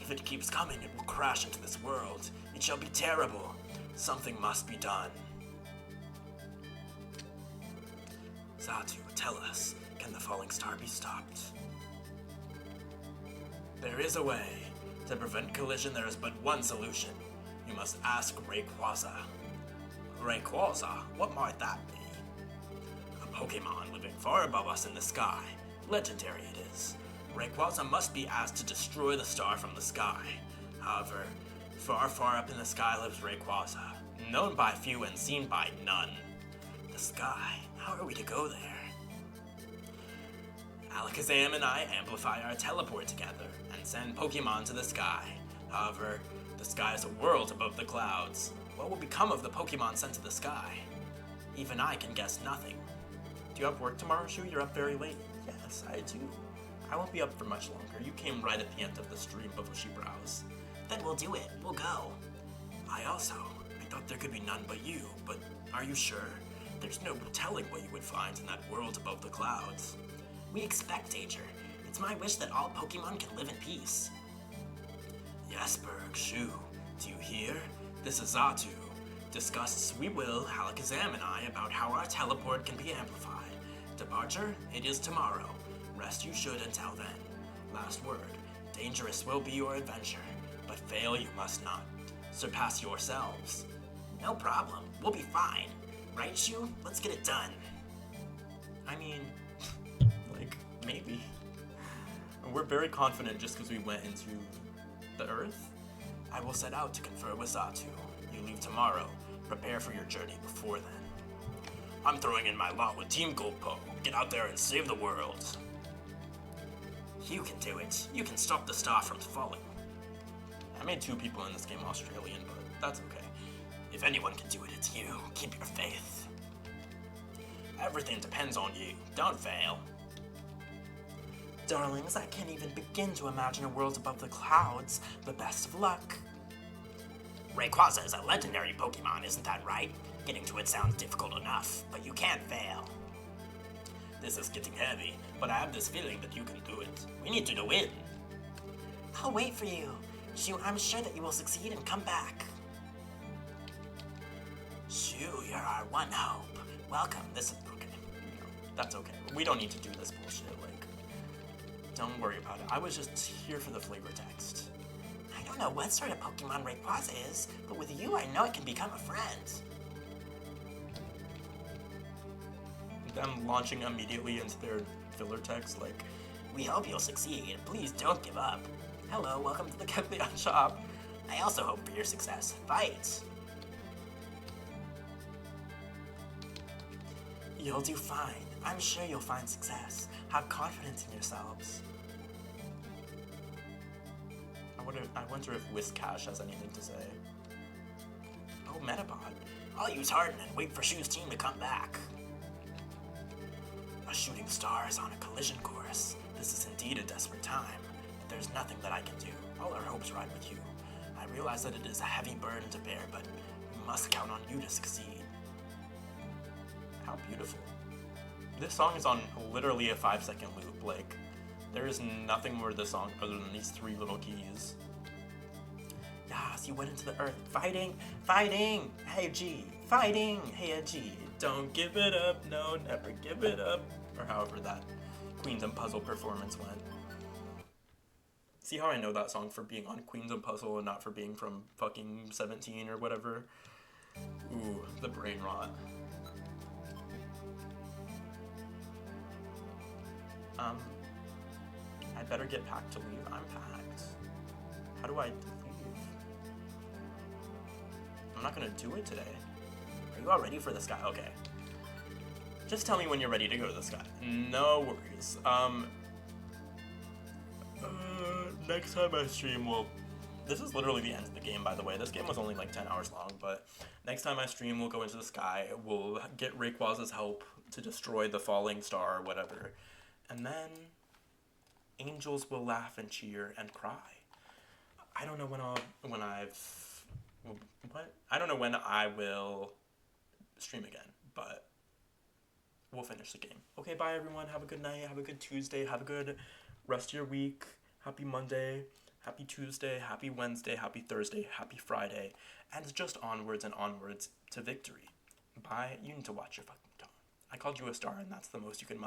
If it keeps coming, it will crash into this world. It shall be terrible. Something must be done. Xatu, tell us, can the falling star be stopped? There is a way. To prevent collision, there is but one solution. You must ask Rayquaza. Rayquaza? What might that be? A Pokemon living far above us in the sky. Legendary it is. Rayquaza must be asked to destroy the star from the sky. However, far, far up in the sky lives Rayquaza, known by few and seen by none. The sky? How are we to go there? Alakazam and I amplify our teleport together and send Pokemon to the sky. However, the sky is a world above the clouds. What will become of the Pokemon sent to the sky? Even I can guess nothing. Do you have work tomorrow, Shu? You're up very late. Yes, I do. I won't be up for much longer. You came right at the end of the stream, Babushy Brows. Then we'll do it. We'll go. I thought there could be none but you, but are you sure? There's no telling what you would find in that world above the clouds. We expect danger. It's my wish that all Pokemon can live in peace. Yes, Berg, Shu. Do you hear? This is Xatu. Discuss we will, Alakazam and I, about how our teleport can be amplified. Departure, it is tomorrow. Rest you should until then. Last word, dangerous will be your adventure, but fail you must not. Surpass yourselves. No problem. We'll be fine. Right, Shu? Let's get it done. I mean, like, maybe. We're very confident just because we went into the Earth. I will set out to confer with Xatu. You leave tomorrow. Prepare for your journey before then. I'm throwing in my lot with Team Goldpo. Get out there and save the world. You can do it. You can stop the star from falling. I made 2 people in this game Australian, but that's okay. If anyone can do it, it's you. Keep your faith. Everything depends on you. Don't fail. Darlings, I can't even begin to imagine a world above the clouds. The best of luck. Rayquaza is a legendary Pokemon, isn't that right? Getting to it sounds difficult enough, but you can't fail. This is getting heavy, but I have this feeling that you can do it. We need you to win. I'll wait for you. I'm sure that you will succeed and come back. Shoo, you're our one hope. Welcome, this is okay. That's okay. We don't need to do this bullshit, like, don't worry about it. I was just here for the flavor text. I don't know what sort of Pokemon Rayquaza is, but with you I know it can become a friend. Them launching immediately into their filler text, like, we hope you'll succeed. Please don't give up. Hello, welcome to the Kepleon shop. I also hope for your success. Fight! You'll do fine. I'm sure you'll find success. Have confidence in yourselves. I wonder if Whiscash has anything to say. Oh, Metapod. I'll use Harden and wait for Shu's team to come back. A shooting star is on a collision course. This is indeed a desperate time, but there's nothing that I can do. All our hopes ride with you. I realize that it is a heavy burden to bear, but we must count on you to succeed. How beautiful. This song is on literally a 5-second loop. Like, there is nothing more to this song other than these 3 little keys. Yes, you went into the earth. Fighting! Fighting! Hey G! Fighting! Hey G! Don't give it up, no, never give it up. Or however that Queens and Puzzle performance went. See how I know that song for being on Queens and Puzzle and not for being from fucking 17 or whatever? Ooh, the brain rot. I better get packed to leave. I'm packed. How do I leave? I'm not gonna do it today. Are you all ready for the sky? Okay. Just tell me when you're ready to go to the sky. No worries. Next time I stream, well, this is literally the end of the game, by the way. This game was only like 10 hours long, but next time I stream, we'll go into the sky. We'll get Rayquaza's help to destroy the falling star or whatever. And then angels will laugh and cheer and cry. I don't know I don't know when I will stream again, but we'll finish the game. Okay, bye everyone. Have a good night. Have a good Tuesday. Have a good rest of your week. Happy Monday. Happy Tuesday. Happy Wednesday. Happy Thursday. Happy Friday. And just onwards and onwards to victory. Bye. You need to watch your fucking tone. I called you a star, and that's the most you can